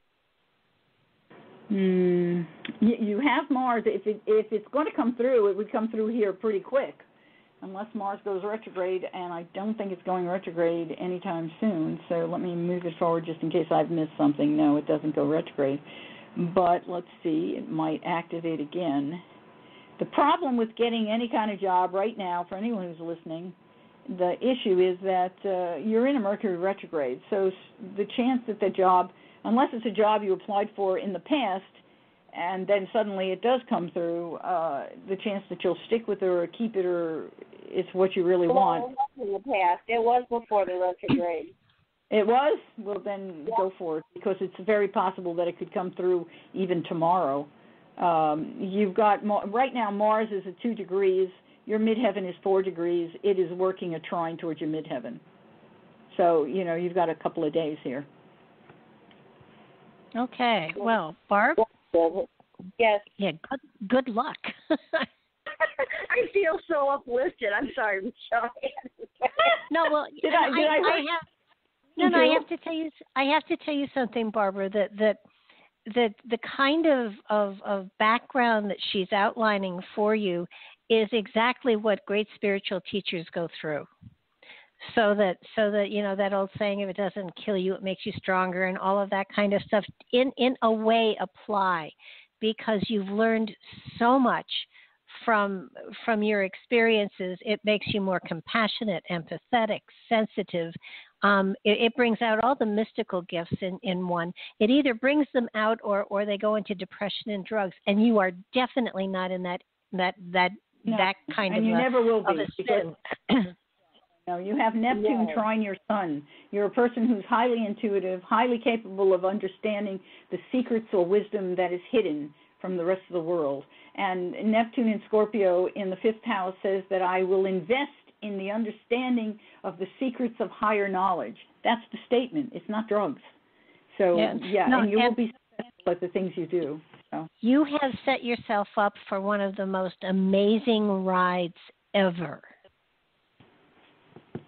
You have Mars. If it's going to come through, it would come through here pretty quick, unless Mars goes retrograde, and I don't think it's going retrograde anytime soon. So let me move it forward just in case I've missed something. No, it doesn't go retrograde. But let's see, it might activate again. The problem with getting any kind of job right now, for anyone who's listening, the issue is that you're in a Mercury retrograde. So the chance that the job, unless it's a job you applied for in the past, and then suddenly it does come through, the chance that you'll stick with it or keep it or it's what you really want. It was in the past. It was before the retrograde. It was? Well, then go for it, because it's very possible that it could come through even tomorrow. You've got, right now, Mars is at 2 degrees. Your midheaven is 4 degrees. It is working a trine towards your midheaven. So, you've got a couple of days here. Okay. Well, Barb? Yes. Yeah, good luck. I feel so uplifted. I'm sorry, Michelle. No, well, I have to tell you. I have to tell you something, Barbara. That the kind of background that she's outlining for you is exactly what great spiritual teachers go through. So that that old saying, if it doesn't kill you, it makes you stronger, and all of that kind of stuff in a way apply, because you've learned so much from your experiences. It makes you more compassionate, empathetic, sensitive. It brings out all the mystical gifts in one. It either brings them out or they go into depression and drugs, and you are definitely not in that kind and of you never will be, because no, you have Neptune trine your sun. You're a person who's highly intuitive, highly capable of understanding the secrets or wisdom that is hidden from the rest of the world. And Neptune in Scorpio in the 5th house says that I will invest in the understanding of the secrets of higher knowledge. That's the statement. It's not drugs. So, and you will be successful at the things you do. So. You have set yourself up for one of the most amazing rides ever.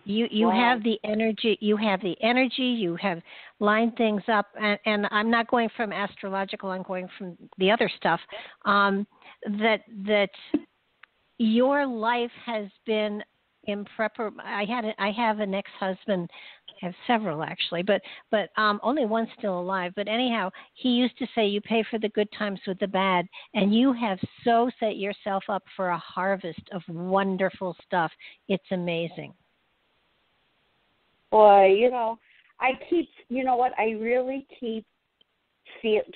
You have the energy. You have the energy. You have lined things up, and I'm not going from astrological. I'm going from the other stuff. That your life has been in I have an ex-husband. I have several actually, but only one still alive. But anyhow, he used to say, "You pay for the good times with the bad," and you have so set yourself up for a harvest of wonderful stuff. It's amazing. Boy, I really keep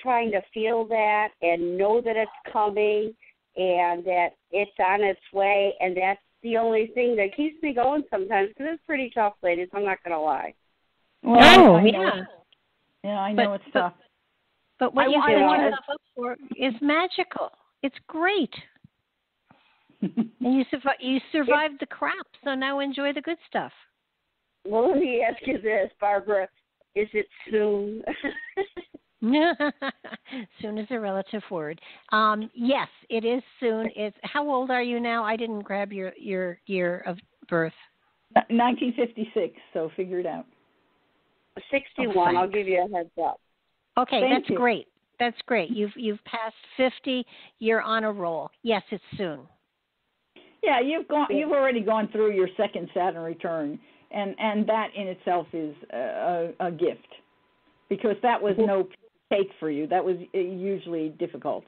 trying to feel that and know that it's coming and that it's on its way, and that's the only thing that keeps me going sometimes, because it's pretty tough, ladies. I'm not going to lie. Well, I know it's tough. But what you set yourself up for is magical. It's great. And you survived the crap, so now enjoy the good stuff. Well, let me ask you this, Barbara. Is it soon? Soon is a relative word. Yes, it is soon. How old are you now? I didn't grab your year of birth. 1956, so figure it out. 61. I'll give you a heads up. Okay, that's great. That's great. You've passed 50. You're on a roll. Yes, it's soon. Yeah, you've already gone through your second Saturn return. And that in itself is a gift, because that was no take for you. That was usually difficult.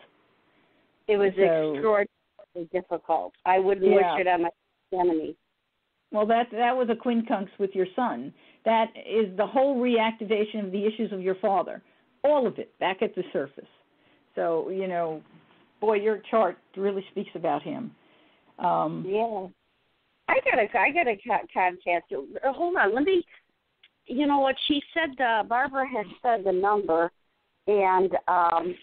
It was extraordinarily difficult. I wouldn't wish it on my enemy. Well, that was a quincunx with your son. That is the whole reactivation of the issues of your father. All of it back at the surface. So, boy, your chart really speaks about him. I gotta contact you. Hold on, let me. You know what she said? Barbara had said the number, and I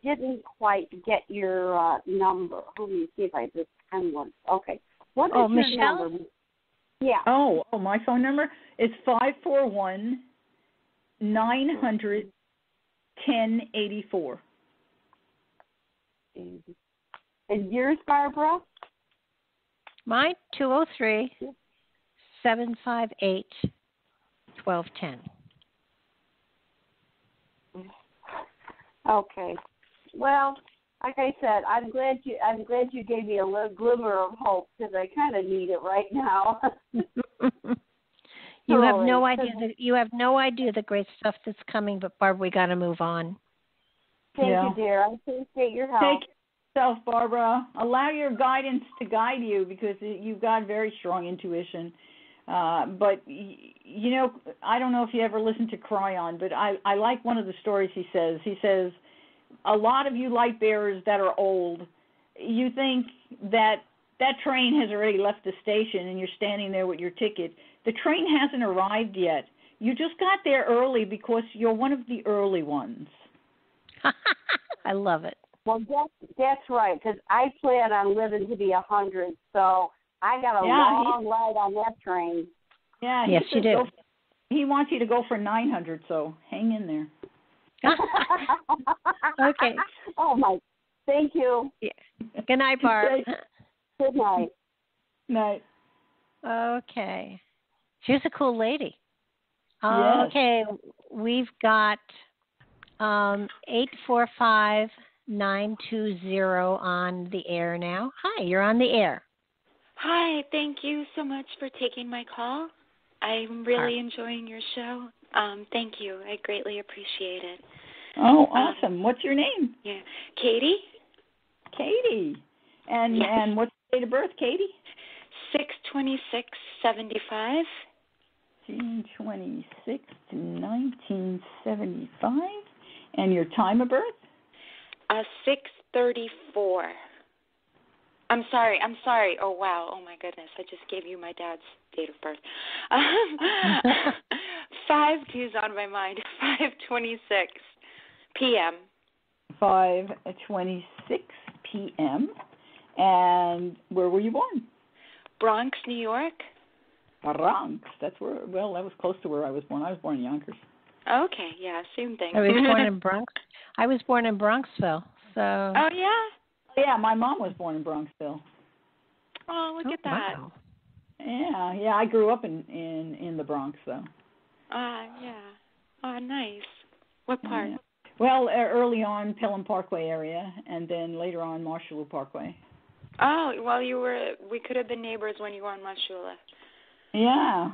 didn't quite get your number. Let me see if I just can one. Okay, what is your Michele? number? Yeah. Oh, my phone number is 541-900-1084. And yours, Barbara? Mine, 203-758-1210. Okay. Well, like I said, I'm glad you gave me a little glimmer of hope because I kind of need it right now. You have no idea the great stuff that's coming, but Barb, we got to move on. Thank you, dear. I appreciate your help. Take yourself, Barbara. Allow your guidance to guide you because you've got very strong intuition. But, you know, I don't know if you ever listened to Cryon, but I like one of the stories he says. He says, a lot of you light bearers that are old, you think that train has already left the station and you're standing there with your ticket. The train hasn't arrived yet. You just got there early because you're one of the early ones. I love it. Well, that's right, because I plan on living to be 100, so I got a long ride on that train. Yeah, yes, you do. He wants you to go for 900, so hang in there. Okay. Oh, my. Thank you. Yeah. Good night, Barb. Good night. Night. Okay. She's a cool lady. Yes. Okay, we've got 845-920 on the air now. Hi, you're on the air. Hi, thank you so much for taking my call. I'm really enjoying your show. Thank you. I greatly appreciate it. Oh, awesome. What's your name? Yeah, Katie. Katie. And yes. And what's the date of birth, Katie? 6/26/75. 1926 to 1975. And your time of birth? 6:34. I'm sorry. Oh, wow. Oh, my goodness. I just gave you my dad's date of birth. 5 2's on my mind. 5:26 p.m. 5:26 p.m. And where were you born? Bronx, New York. Bronx. That's where, well, that was close to where I was born. I was born in Yonkers. Okay, yeah, same thing. I was born in Bronx. I was born in Bronxville. So. Oh, yeah? Yeah, my mom was born in Bronxville. Oh, look at that. Wow. Yeah, I grew up in the Bronx, though. Yeah. Oh, nice. What part? Yeah. Well, early on, Pelham Parkway area, and then later on, Marshalloo Parkway. Oh, well, we could have been neighbors when you were on Marshalloo. Yeah.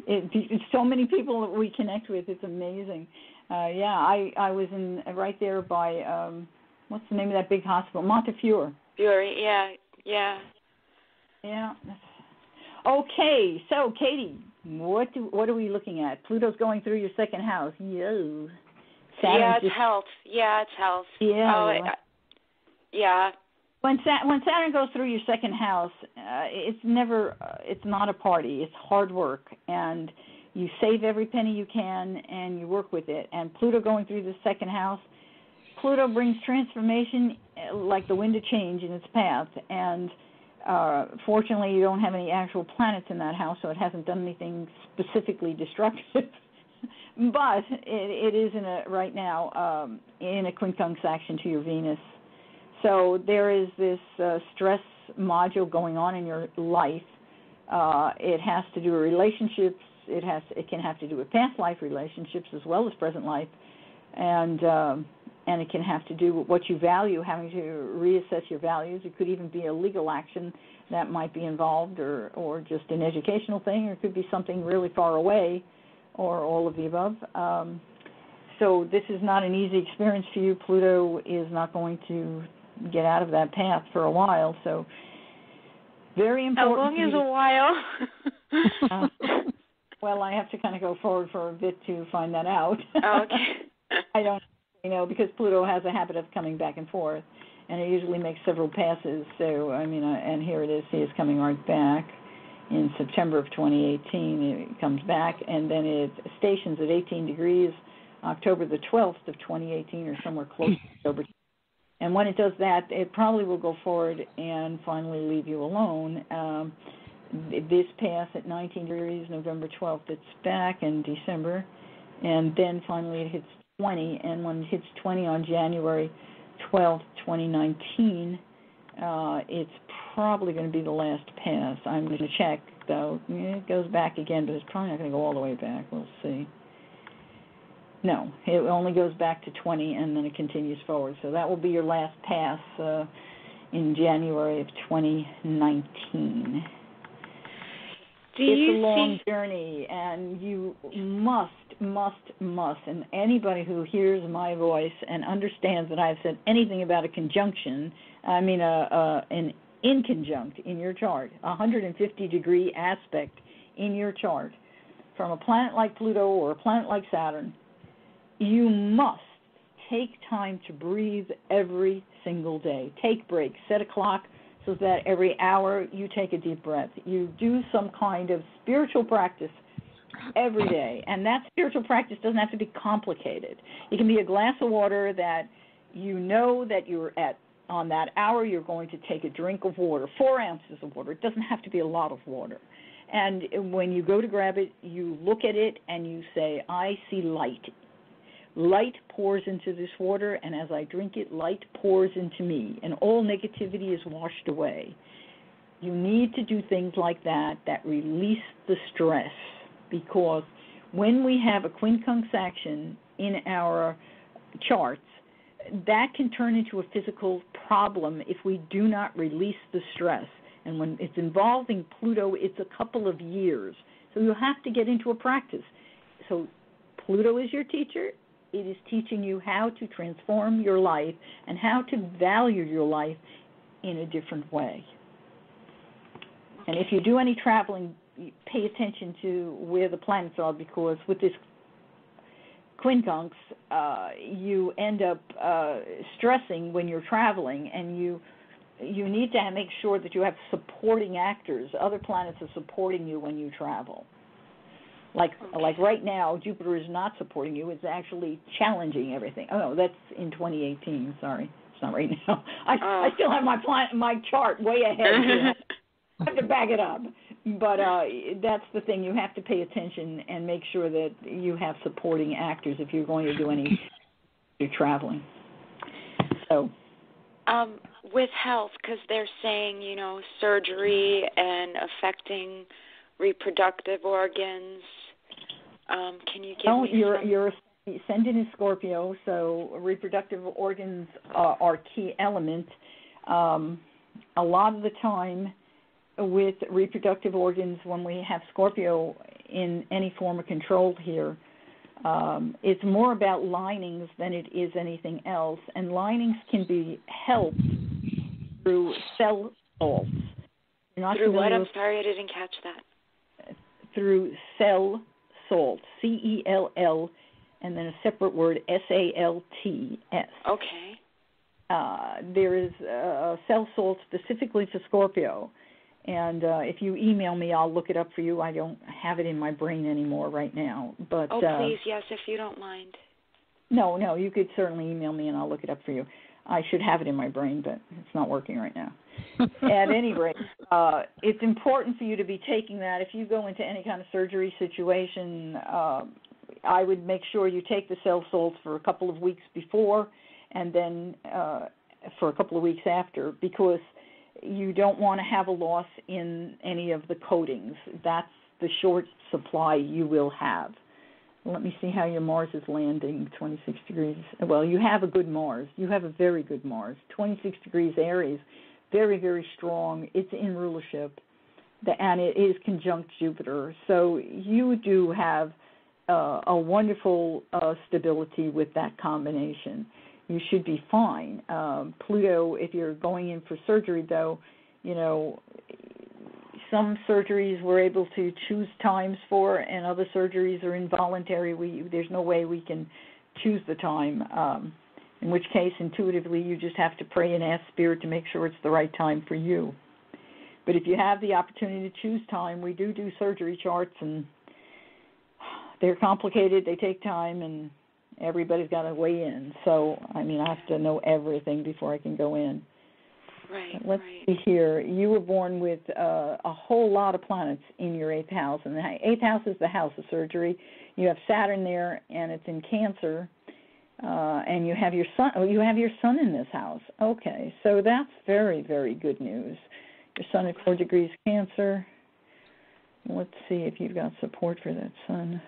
It's so many people that we connect with. It's amazing. I was right there by, what's the name of that big hospital? Montefiore. Fury, yeah. Yeah. Okay, so Katie, what are we looking at? Pluto's going through your second house. Yo. It's health. Yeah, it's health. Yeah. Oh, yeah. When Saturn goes through your second house, it's not a party. It's hard work, and you save every penny you can, and you work with it. And Pluto going through the second house, Pluto brings transformation like the wind of change in its path, and fortunately you don't have any actual planets in that house, so it hasn't done anything specifically destructive. But it is right now in a quincunx action to your Venus. So there is this stress module going on in your life. It has to do with relationships. It can have to do with past life relationships as well as present life, and it can have to do with what you value, having to reassess your values. It could even be a legal action that might be involved, or just an educational thing, or it could be something really far away, or all of the above. So this is not an easy experience for you. Pluto is not going to get out of that path for a while, so very important. How long is a while? Well, I have to kind of go forward for a bit to find that out. Oh, okay. I don't because Pluto has a habit of coming back and forth, and it usually makes several passes. So, and here it is. He is coming right back in September of 2018. It comes back, and then it stations at 18 degrees October the 12th of 2018, or somewhere close to October. And when it does that, it probably will go forward and finally leave you alone. This pass at 19 degrees, November 12th, it's back in December. And then finally it hits 20. And when it hits 20 on January 12th, 2019, It's probably going to be the last pass. I'm going to check, though. It goes back again, but it's probably not going to go all the way back. We'll see. No, it only goes back to 20, and then it continues forward. So that will be your last pass in January of 2019. It's a long journey, and you must, and anybody who hears my voice and understands that I've said anything about a conjunction, an inconjunct in your chart, a 150-degree aspect in your chart, from a planet like Pluto or a planet like Saturn, you must take time to breathe every single day. Take breaks. Set a clock so that every hour you take a deep breath. You do some kind of spiritual practice every day. And that spiritual practice doesn't have to be complicated. It can be a glass of water that you know that you're on that hour you're going to take a drink of water, 4 ounces of water. It doesn't have to be a lot of water. And when you go to grab it, you look at it and you say, I see light. Light pours into this water, and as I drink it, light pours into me, and all negativity is washed away. You need to do things like that release the stress, because when we have a quincunx action in our charts, that can turn into a physical problem if we do not release the stress. And when it's involving Pluto, it's a couple of years. So you have to get into a practice. So Pluto is your teacher. It is teaching you how to transform your life and how to value your life in a different way. And if you do any traveling, pay attention to where the planets are, because with this quincunx, you end up stressing when you're traveling, and you need to make sure that you have supporting actors. Other planets are supporting you when you travel. Like right now, Jupiter is not supporting you. It's actually challenging everything. Oh, no, that's in 2018. Sorry. It's not right now. I still have my chart way ahead. I have to back it up. But that's the thing. You have to pay attention and make sure that you have supporting actors if you're going to do any traveling. So, with health, because they're saying, surgery and affecting reproductive organs. Can you give me your ascendant is Scorpio, so reproductive organs are key element. A lot of the time with reproductive organs, when we have Scorpio in any form of control here, it's more about linings than it is anything else. And linings can be helped through cell salts. Through what? I'm sorry, I didn't catch that. Through cell salt, C-E-L-L, and then a separate word, S-A-L-T-S. Okay. There is a cell salt specifically for Scorpio, and if you email me, I'll look it up for you. I don't have it in my brain anymore right now. But please, yes, if you don't mind. No, you could certainly email me, and I'll look it up for you. I should have it in my brain, but it's not working right now. At any rate, it's important for you to be taking that. If you go into any kind of surgery situation, I would make sure you take the cell salts for a couple of weeks before and then for a couple of weeks after, because you don't want to have a loss in any of the coatings. That's the short supply you will have. Let me see how your Mars is landing, 26 degrees. Well, you have a good Mars. You have a very good Mars. 26 degrees Aries, very, very strong. It's in rulership, and it is conjunct Jupiter. So you do have a wonderful stability with that combination. You should be fine. Pluto, if you're going in for surgery, though, some surgeries we're able to choose times for, and other surgeries are involuntary. There's no way we can choose the time, in which case, intuitively, you just have to pray and ask Spirit to make sure it's the right time for you. But if you have the opportunity to choose time, we do surgery charts, and they're complicated. They take time, and everybody's got to weigh in. So, I have to know everything before I can go in. Right. Let's see here. You were born with a whole lot of planets in your 8th house, and the 8th house is the house of surgery. You have Saturn there, and it's in Cancer, And you have your son. Oh, you have your son in this house. Okay, so that's very, very good news. Your son at 4 degrees Cancer. Let's see if you've got support for that son.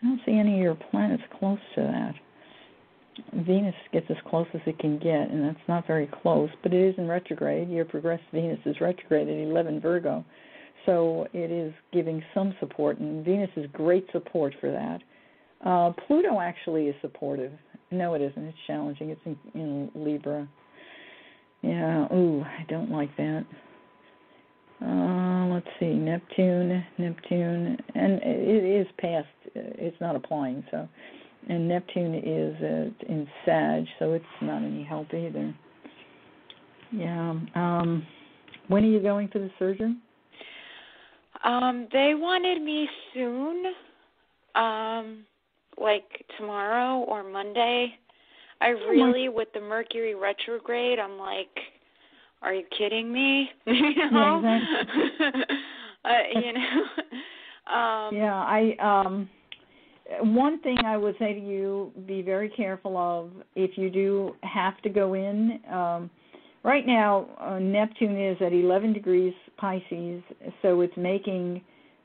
I don't see any of your planets close to that. Venus gets as close as it can get, and that's not very close, but it is in retrograde. Your progressed Venus is retrograde at 11 Virgo, so it is giving some support, and Venus is great support for that. Pluto actually is supportive. No, it isn't. It's challenging. It's in Libra. Yeah, I don't like that. Let's see, Neptune, and it is past. It's not applying, so. And Neptune is in Sag, so it's not any help either. Yeah. When are you going for the surgery? They wanted me soon, like tomorrow or Monday. With the Mercury retrograde, I'm like, are you kidding me? You know? Yeah, exactly. One thing I would say to you, be very careful of if you do have to go in. Right now, Neptune is at 11 degrees Pisces, so it's making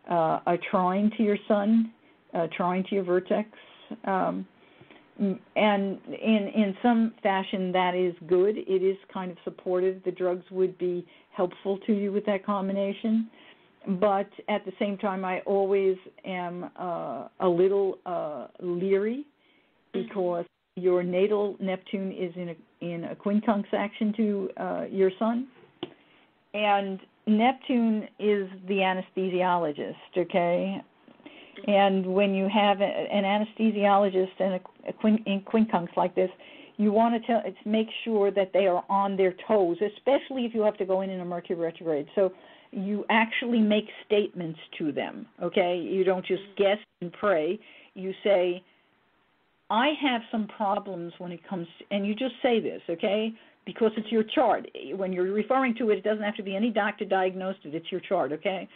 a trine to your sun, a trine to your vertex. And in some fashion, that is good. It is kind of supportive. The drugs would be helpful to you with that combination. But at the same time, I always am a little leery because your natal Neptune is in a quincunx action to your sun, and Neptune is the anesthesiologist. Okay, and when you have an anesthesiologist and in quincunx like this, you want to make sure that they are on their toes, especially if you have to go in a Mercury retrograde. So you actually make statements to them, okay? You don't just guess and pray. You say, I have some problems when it comes to, and you just say this, okay? Because it's your chart. When you're referring to it, it doesn't have to be any doctor diagnosed it. It's your chart, okay?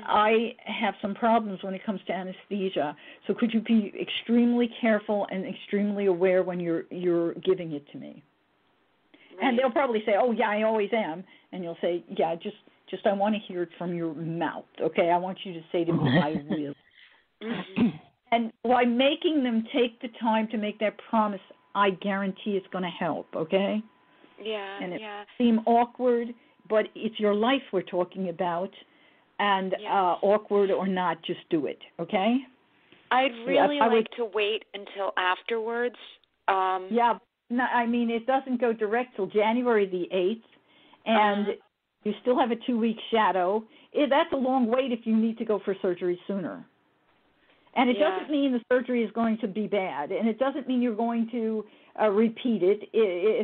I have some problems when it comes to anesthesia. So could you be extremely careful and extremely aware when you're giving it to me? Right. And they'll probably say, oh, yeah, I always am. And you'll say, yeah, just I want to hear it from your mouth, okay? I want you to say to me, I will. And by making them take the time to make that promise, I guarantee it's going to help, okay? Yeah, and it seem awkward, but it's your life we're talking about, and awkward or not, just do it, okay? I'd really like to wait until afterwards. Yeah, no, I mean, it doesn't go direct till January the 8th, and you still have a 2-week shadow. That's a long wait if you need to go for surgery sooner. And it doesn't mean the surgery is going to be bad, and it doesn't mean you're going to repeat it,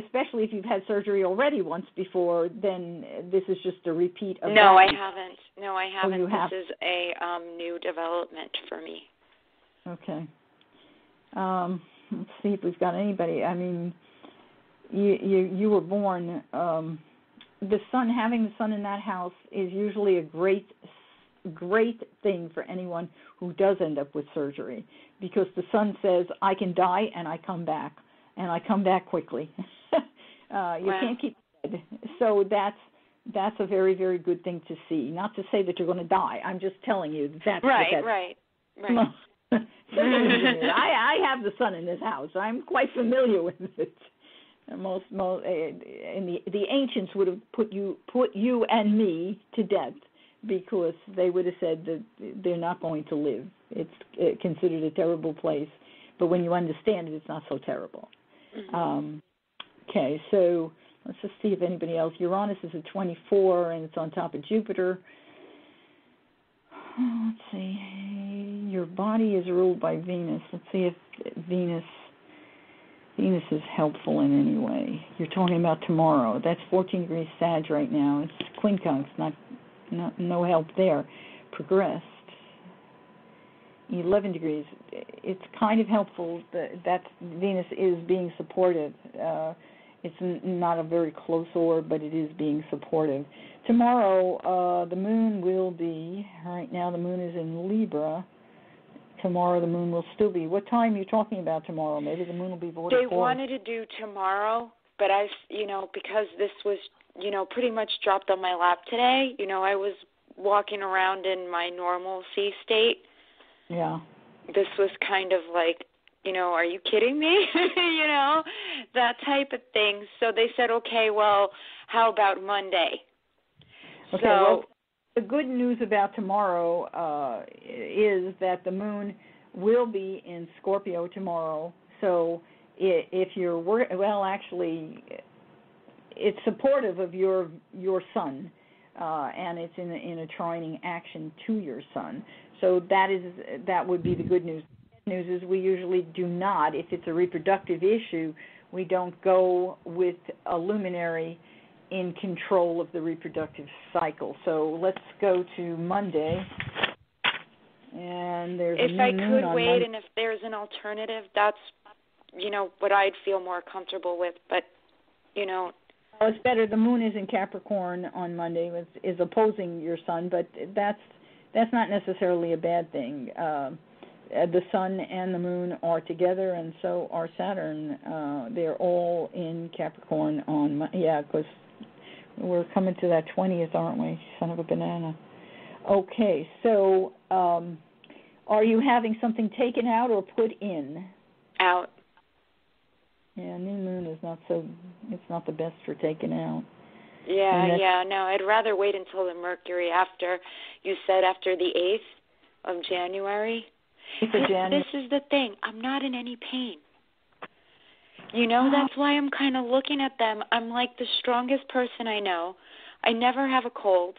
especially if you've had surgery already once before, then this is just a repeat of No, that. I haven't. No, I haven't. This is a new development for me. Okay. Let's see if we've got anybody. I mean, you were born, the sun, having the sun in that house is usually a great thing for anyone who does end up with surgery, because the sun says, I can die and I come back, and I come back quickly. You can't keep dead. So that's a very, very good thing to see. Not to say that you're going to die. I'm just telling you that's right. I have the sun in this house. I'm quite familiar with it. Most the ancients would have put you and me to death, because they would have said that they're not going to live. It's considered a terrible place, but when you understand it, it's not so terrible. Okay, so let's just see if anybody else. Uranus is at 24, and it's on top of Jupiter. Let's see. Your body is ruled by Venus. Let's see if Venus is helpful in any way. You're talking about tomorrow. That's 14 degrees Sag right now. It's quincunx, no help there. Progressed. 11 degrees. It's kind of helpful that Venus is being supportive. It's not a very close orb, but it is being supportive. Tomorrow, the moon will be, right now the moon is in Libra, Tomorrow the moon will still be. What time are you talking about tomorrow? Maybe the moon will be 44. They wanted to do tomorrow, but because this was, pretty much dropped on my lap today, I was walking around in my normalcy state. Yeah. This was kind of like, are you kidding me? That type of thing. So they said, okay, well, how about Monday? Okay, well, the good news about tomorrow is that the moon will be in Scorpio tomorrow. So if you're actually, it's supportive of your sun, and it's in a trining action to your sun. So that would be the good news. The bad news is we usually do not. If it's a reproductive issue, we don't go with a luminary in control of the reproductive cycle. So let's go to Monday. And there's if a new I moon could on wait, Monday. and if there's an alternative, that's what I'd feel more comfortable with. But well, it's better. The moon is in Capricorn on Monday, is opposing your sun, but that's not necessarily a bad thing. The sun and the moon are together, and so are Saturn. They're all in Capricorn on because we're coming to that 20th, aren't we? Son of a banana. Okay, so are you having something taken out or put in? Out. Yeah, new moon is it's not the best for taking out. No, I'd rather wait until the Mercury after the 8th of January. This is the thing. I'm not in any pain. That's why I'm kind of looking at them. I'm like the strongest person I know. I never have a cold.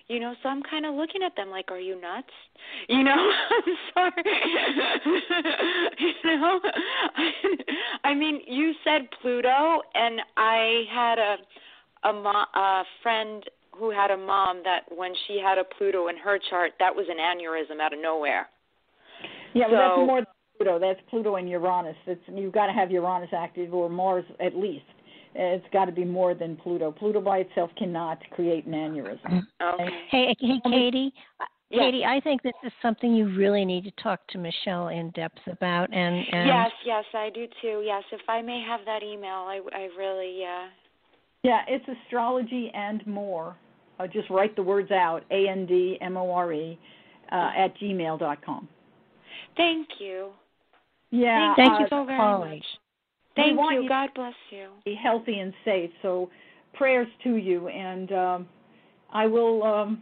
So I'm kind of looking at them like, are you nuts? I'm sorry. I mean, you said Pluto, and I had a friend who had a mom that when she had a Pluto in her chart, that was an aneurysm out of nowhere. Yeah, but that's more than Pluto. That's Pluto and Uranus. You've got to have Uranus active, or Mars at least. It's got to be more than Pluto. Pluto by itself cannot create an aneurysm. Okay. Hey, Katie. Yes. Katie, I think this is something you really need to talk to Michele in depth about. And Yes, I do too. Yes, if I may have that email, I really. Yeah, it's astrology and more. Just write the words out, ANDMORE, at gmail.com. Thank you. Yeah. Thank you so very much. Thank you. God bless you. Be healthy and safe. So prayers to you. And I will,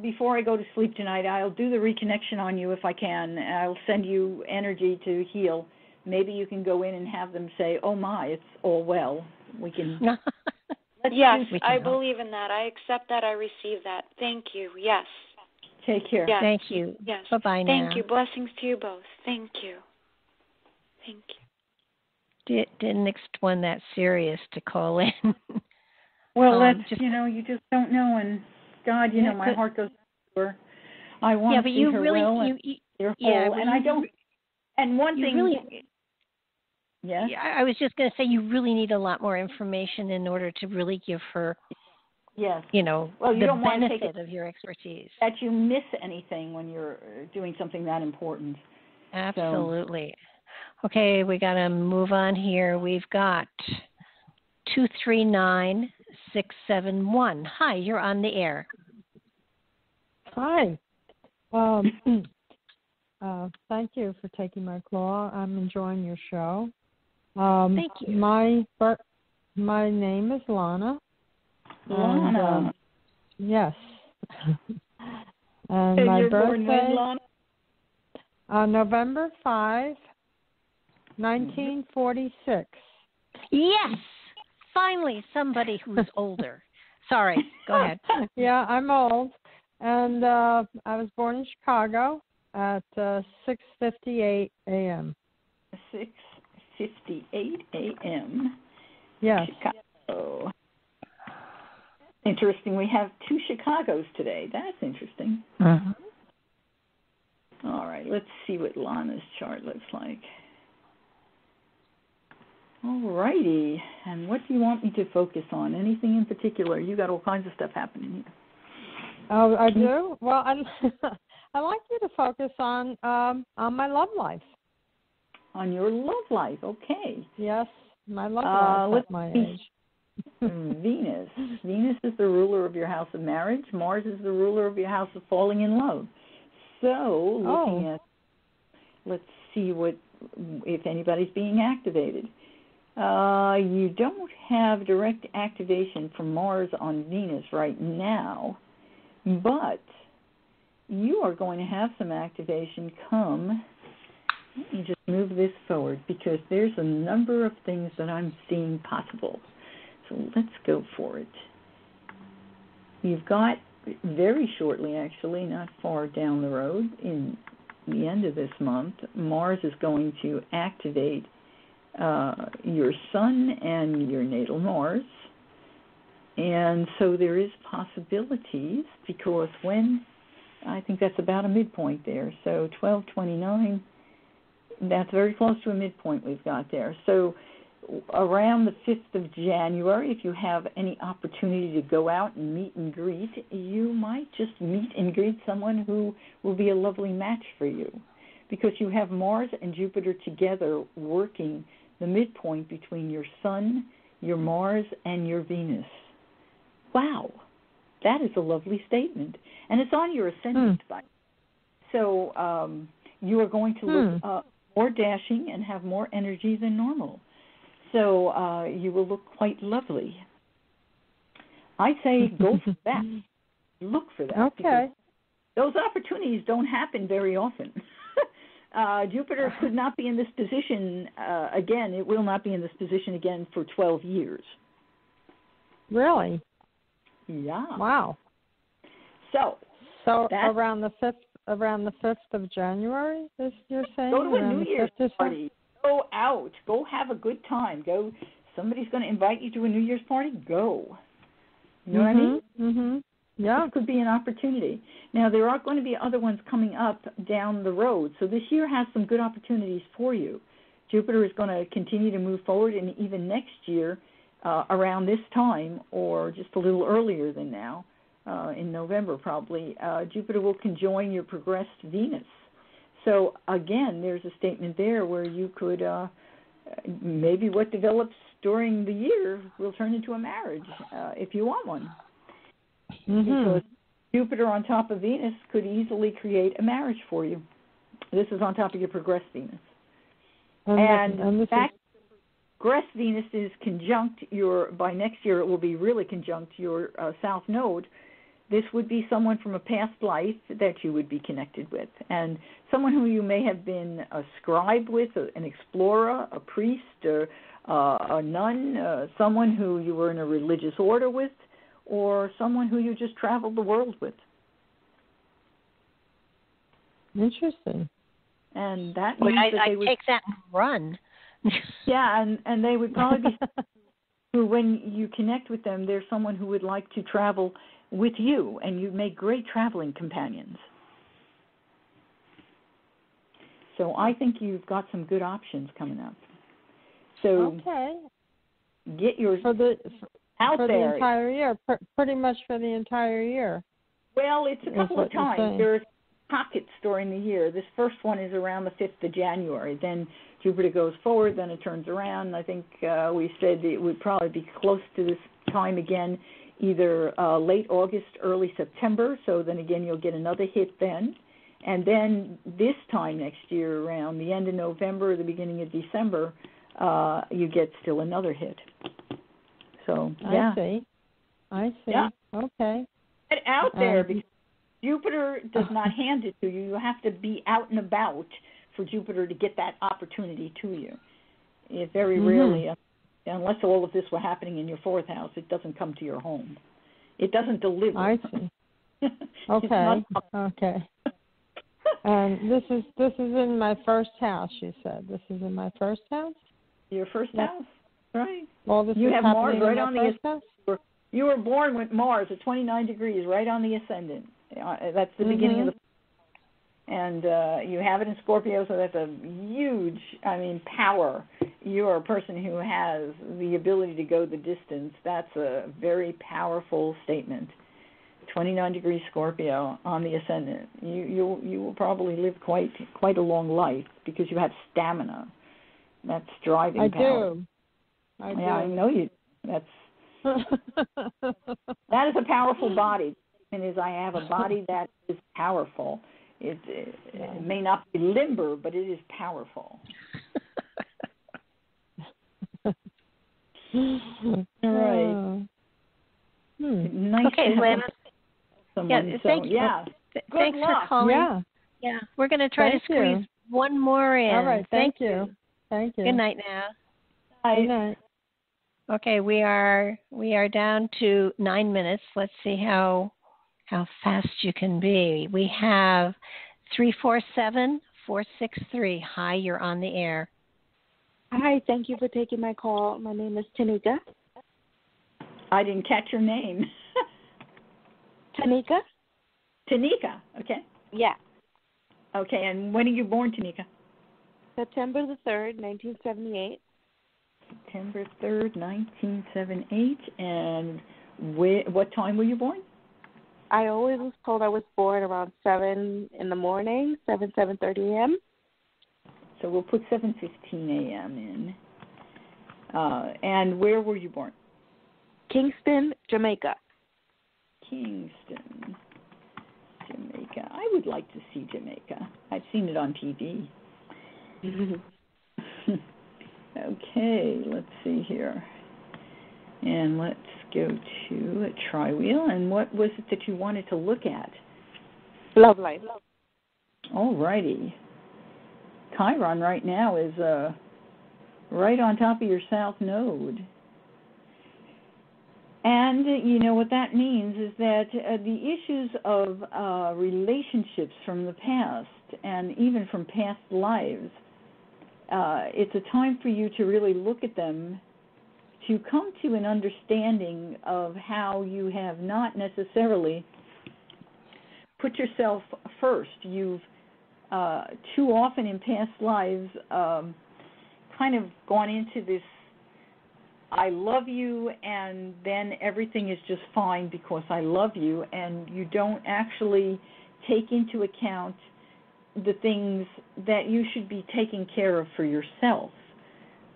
before I go to sleep tonight, I'll do the reconnection on you if I can. I'll send you energy to heal. Maybe you can go in and have them say, oh, my, it's all well. We can. Yes, I believe in that. I accept that. I receive that. Thank you. Yes. Take care. Yes. Thank you. Yes. Bye-bye now. Thank you. Blessings to you both. Thank you. Thank you. Didn't expect one that serious to call in. Well, that's, you just don't know. And, God, my heart goes to her. I want to see her well and whole. And I don't. And one thing. Really, yes? Yeah, I was just going to say you really need a lot more information in order to really give her, yes, the don't benefit of your expertise. That you miss anything when you're doing something that important. Absolutely. Okay, we got to move on here. We've got 239671. Hi, you're on the air. Hi. Thank you for taking my call. I'm enjoying your show. Thank you. My name is Lana. Lana. And, yes. And so my you're birthday, born when, Lana? November 5, 1946. Yes! Finally, somebody who's older. Sorry, go ahead. Yeah, I'm old. And I was born in Chicago at 6:58 a.m. 6:58 a.m. Yes. Chicago. Interesting. We have two Chicagos today. That's interesting. Uh-huh. All right. Let's see what Lana's chart looks like. All righty. And what do you want me to focus on? Anything in particular? You got all kinds of stuff happening here. Oh, I do? Well, I'd like you to focus on my love life. On your love life, okay. Yes, my love life at my age. Venus. Venus is the ruler of your house of marriage. Mars is the ruler of your house of falling in love. So, looking at, let's see if anybody's being activated. You don't have direct activation from Mars on Venus right now, but you are going to have some activation come. Let me just move this forward because there's a number of things that I'm seeing possible. So let's go for it. You've got very shortly, actually, not far down the road, in the end of this month, Mars is going to activate your Sun and your natal Mars. And so there is possibilities because I think that's about a midpoint there. So 1229, that's very close to a midpoint we've got there. So around the 5th of January, if you have any opportunity to go out and meet and greet, you might just meet and greet someone who will be a lovely match for you because you have Mars and Jupiter together working the midpoint between your Sun, your Mars, and your Venus. Wow, that is a lovely statement. And it's on your ascendant, so you are going to look more dashing and have more energy than normal. So you will look quite lovely. I say go for that. Look for that. Okay. Those opportunities don't happen very often. Jupiter could not be in this position again. It will not be in this position again for 12 years. Really? Yeah. Wow. So around the 5th of January, you're saying? Go to a New Year's party. Go out. Go have a good time. Go. Somebody's going to invite you to a New Year's party. Go. You know what I mean? Mm-hmm. Yeah. This could be an opportunity. Now, there are going to be other ones coming up down the road. So this year has some good opportunities for you. Jupiter is going to continue to move forward, and even next year, around this time, or just a little earlier than now, in November probably, Jupiter will conjoin your progressed Venus. So, again, there's a statement there where you could, maybe what develops during the year will turn into a marriage if you want one. Because Jupiter on top of Venus could easily create a marriage for you. This is on top of your progressed Venus. And in fact, progressed Venus is conjunct by next year it will be really conjunct your South Node. This would be someone from a past life that you would be connected with, and someone who you may have been a scribe with, an explorer, a priest, or a nun, someone who you were in a religious order with, or someone who you just traveled the world with. Interesting. And that means that they would take that and run. Yeah, and they would probably be who, when you connect with them, they're someone who would like to travel with you, and you make great traveling companions. So I think you've got some good options coming up. So get your out there. For the entire year, pretty much for the entire year. Well, it's a couple of times. There's pockets during the year. This first one is around the 5th of January. Then Jupiter goes forward, then it turns around. I think we said it would probably be close to this time again, either late August, early September. So then again, you'll get another hit then. And then this time next year, around the end of November or the beginning of December, you get still another hit. So, yeah. I see. Yeah. Okay. Get out there because Jupiter does not hand it to you. You have to be out and about for Jupiter to get that opportunity to you. It very rarely, unless all of this were happening in your 4th house, it doesn't come to your home. It doesn't deliver. I see. Okay. Okay. And this is in my 1st house, you said. This is in my 1st house? Your 1st house? Right. Well, this you is have Mars right on the house? You were born with Mars at 29 degrees, right on the ascendant. That's the beginning of the. And you have it in Scorpio, so that's a huge, power. You are a person who has the ability to go the distance. That's a very powerful statement. 29 degrees Scorpio on the ascendant. You will probably live quite a long life because you have stamina. That's driving power. I do. I know you. That is a powerful body. And is I have a body that is powerful. It may not be limber, but it is powerful. All right. Nice. Okay, Lana. Thank you. Thanks for calling. Yeah. We're going to try to squeeze one more in. All right. Thank you. Thank you. Good night now. Bye. Good night. Okay, we are down to 9 minutes. Let's see how fast you can be. We have 347-463. Hi, you're on the air. Hi, thank you for taking my call. My name is Tanika. I didn't catch your name. Tanika? Tanika, okay. Yeah. Okay, and when are you born, Tanika? September the 3rd, 1978. September 3rd, 1978. And what time were you born? I always was told I was born around 7 in the morning, 7:30 a.m. So we'll put 7:15 a.m. in. And where were you born? Kingston, Jamaica. Kingston, Jamaica. I would like to see Jamaica. I've seen it on TV. Okay, let's see here. And let's go to a tri-wheel. And what was it that you wanted to look at? Love life. All righty. Chiron right now is right on top of your south node. And you know what that means is that the issues of relationships from the past and even from past lives, it's a time for you to really look at them, to come to an understanding of how you have not necessarily put yourself first. You've too often in past lives kind of gone into this I love you, and then everything is just fine because I love you, and you don't actually take into account the things that you should be taking care of for yourself.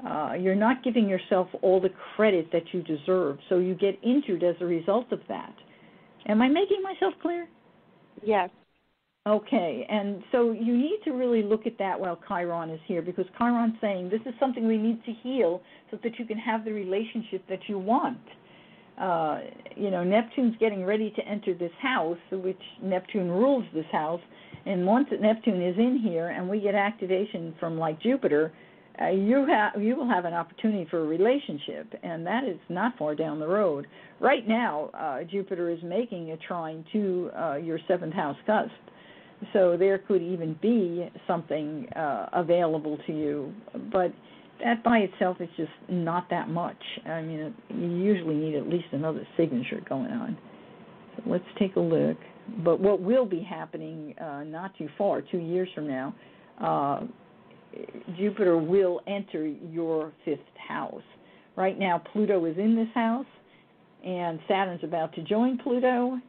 You're not giving yourself all the credit that you deserve, so you get injured as a result of that. Am I making myself clear? Yes. Okay, and so you need to really look at that while Chiron is here, because Chiron's saying this is something we need to heal so that you can have the relationship that you want. Neptune's getting ready to enter this house, which Neptune rules this house, and once Neptune is in here and we get activation from like Jupiter, you will have an opportunity for a relationship, and that is not far down the road. Right now, Jupiter is making a trine to your 7th house cusp. So there could even be something available to you, but that by itself is just not that much. I mean, you usually need at least another signature going on. So let's take a look. But what will be happening not too far, 2 years from now, Jupiter will enter your 5th house. Right now, Pluto is in this house, and Saturn's about to join Pluto,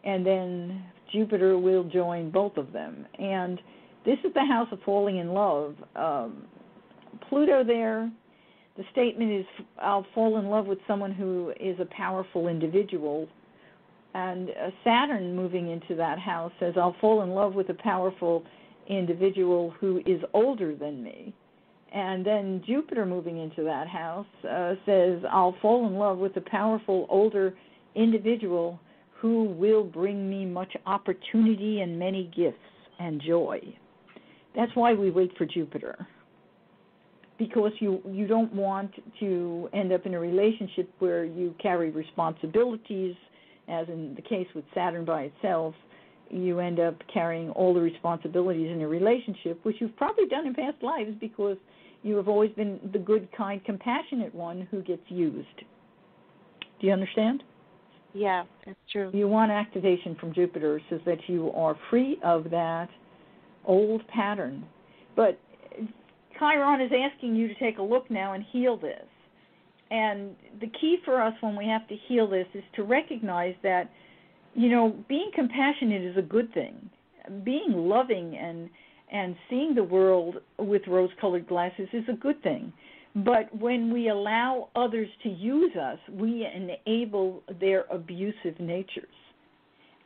and then Jupiter will join both of them. And this is the house of falling in love. Pluto there, the statement is, I'll fall in love with someone who is a powerful individual. And Saturn moving into that house says, I'll fall in love with a powerful individual who is older than me. And then Jupiter moving into that house says, I'll fall in love with a powerful older individual who will bring me much opportunity and many gifts and joy. That's why we wait for Jupiter, because you don't want to end up in a relationship where you carry responsibilities, as in the case with Saturn by itself. You end up carrying all the responsibilities in a relationship, which you've probably done in past lives because you have always been the good, kind, compassionate one who gets used. Do you understand? Yeah, that's true. You want activation from Jupiter so that you are free of that old pattern. But Chiron is asking you to take a look now and heal this. And the key for us when we have to heal this is to recognize that being compassionate is a good thing. Being loving and seeing the world with rose-colored glasses is a good thing. But when we allow others to use us, we enable their abusive natures.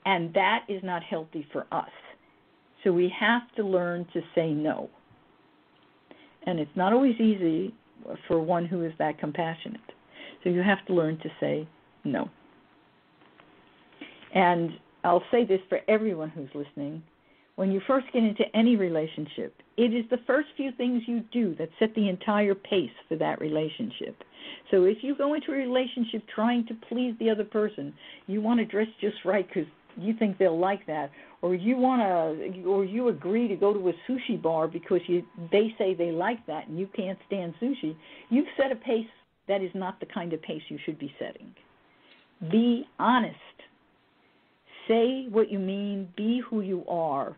And that is not healthy for us. So we have to learn to say no. And it's not always easy for one who is that compassionate. So you have to learn to say no. And I'll say this for everyone who's listening. When you first get into any relationship, it is the first few things you do that set the entire pace for that relationship. So if you go into a relationship trying to please the other person, you want to dress just right because you think they'll like that, or you agree to go to a sushi bar because they say they like that and you can't stand sushi, you've set a pace that is not the kind of pace you should be setting. Be honest. Say what you mean. Be who you are.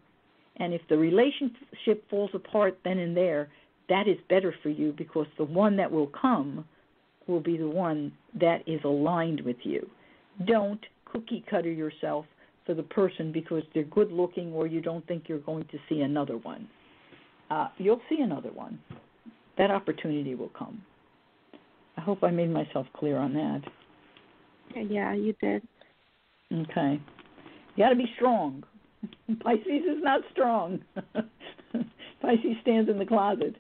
And if the relationship falls apart then and there, that is better for you because the one that will come will be the one that is aligned with you. Don't cookie cutter yourself for the person because they're good looking or you don't think you're going to see another one. You'll see another one. That opportunity will come. I hope I made myself clear on that. Yeah, you did. Okay. You got to be strong. Pisces is not strong. Pisces stands in the closet.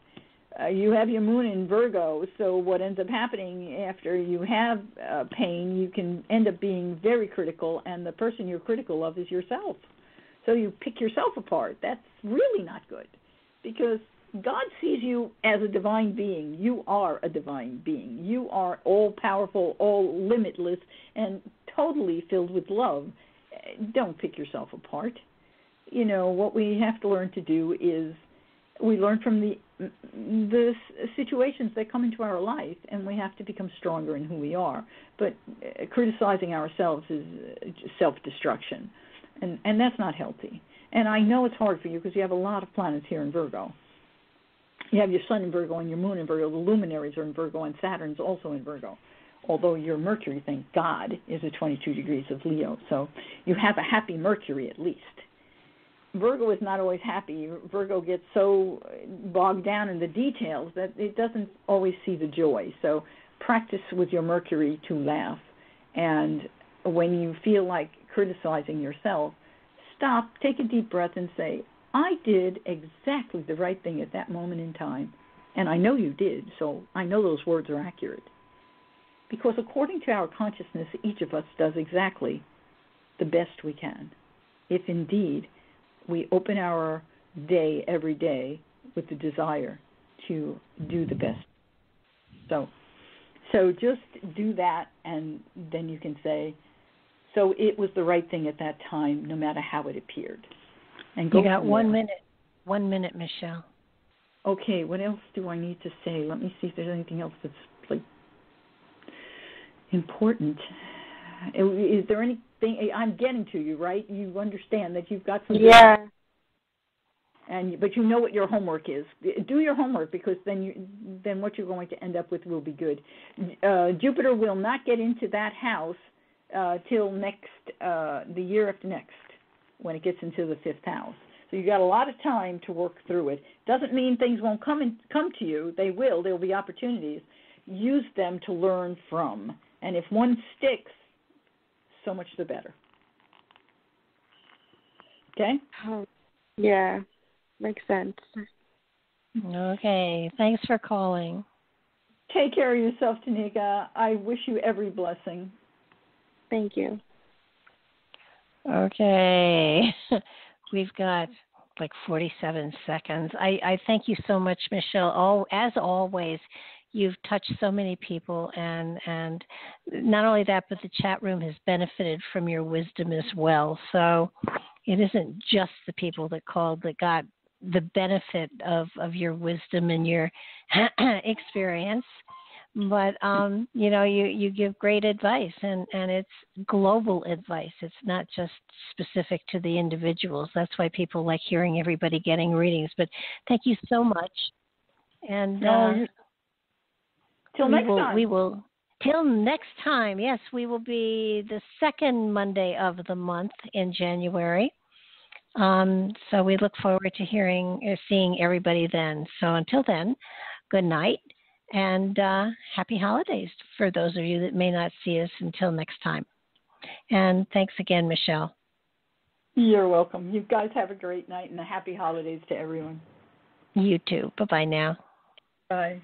You have your moon in Virgo, so what ends up happening after you have pain, you can end up being very critical, and the person you're critical of is yourself. So you pick yourself apart. That's really not good because God sees you as a divine being. You are a divine being. You are all-powerful, all limitless, and totally filled with love. Don't pick yourself apart. What we have to learn to do is we learn from the situations that come into our life, and we have to become stronger in who we are. But criticizing ourselves is self-destruction, and that's not healthy. And I know it's hard for you because you have a lot of planets here in Virgo. You have your sun in Virgo and your moon in Virgo. The luminaries are in Virgo, and Saturn's also in Virgo. Although your Mercury, thank God, is at 22 degrees of Leo. So you have a happy Mercury at least. Virgo is not always happy. Virgo gets so bogged down in the details that it doesn't always see the joy. So practice with your Mercury to laugh. And when you feel like criticizing yourself, stop, take a deep breath and say, I did exactly the right thing at that moment in time. And I know you did, so I know those words are accurate. Because according to our consciousness, each of us does exactly the best we can. If indeed we open our day every day with the desire to do the best. So just do that, and then you can say, so it was the right thing at that time, no matter how it appeared. And go. You got 1 minute. 1 minute, Michele. Okay, what else do I need to say? Let me see if there's anything else that's important. Is there anything? I'm getting to you, right? You understand that you've got some. Yeah. But you know what your homework is. Do your homework because then what you're going to end up with will be good. Jupiter will not get into that house till the year after next, when it gets into the 5th house. So you got a lot of time to work through it. Doesn't mean things won't come to you. They will. There will be opportunities. Use them to learn from. And if one sticks, so much the better. Okay? Yeah, makes sense. Okay, thanks for calling. Take care of yourself, Tanika. I wish you every blessing. Thank you. Okay, we've got like 47 seconds. I thank you so much, Michele. As always, you've touched so many people, and not only that, but the chat room has benefited from your wisdom as well. So it isn't just the people that called that got the benefit of your wisdom and your experience, but you give great advice, and it's global advice. It's not just specific to the individuals. That's why people like hearing everybody getting readings. But thank you so much, and till next time. We will Till next time, yes, we will be the second Monday of the month in January. So we look forward to seeing everybody then. So until then, good night and happy holidays for those of you that may not see us until next time. And thanks again, Michele. You're welcome. You guys have a great night and a happy holidays to everyone. You too. Bye-bye now. Bye.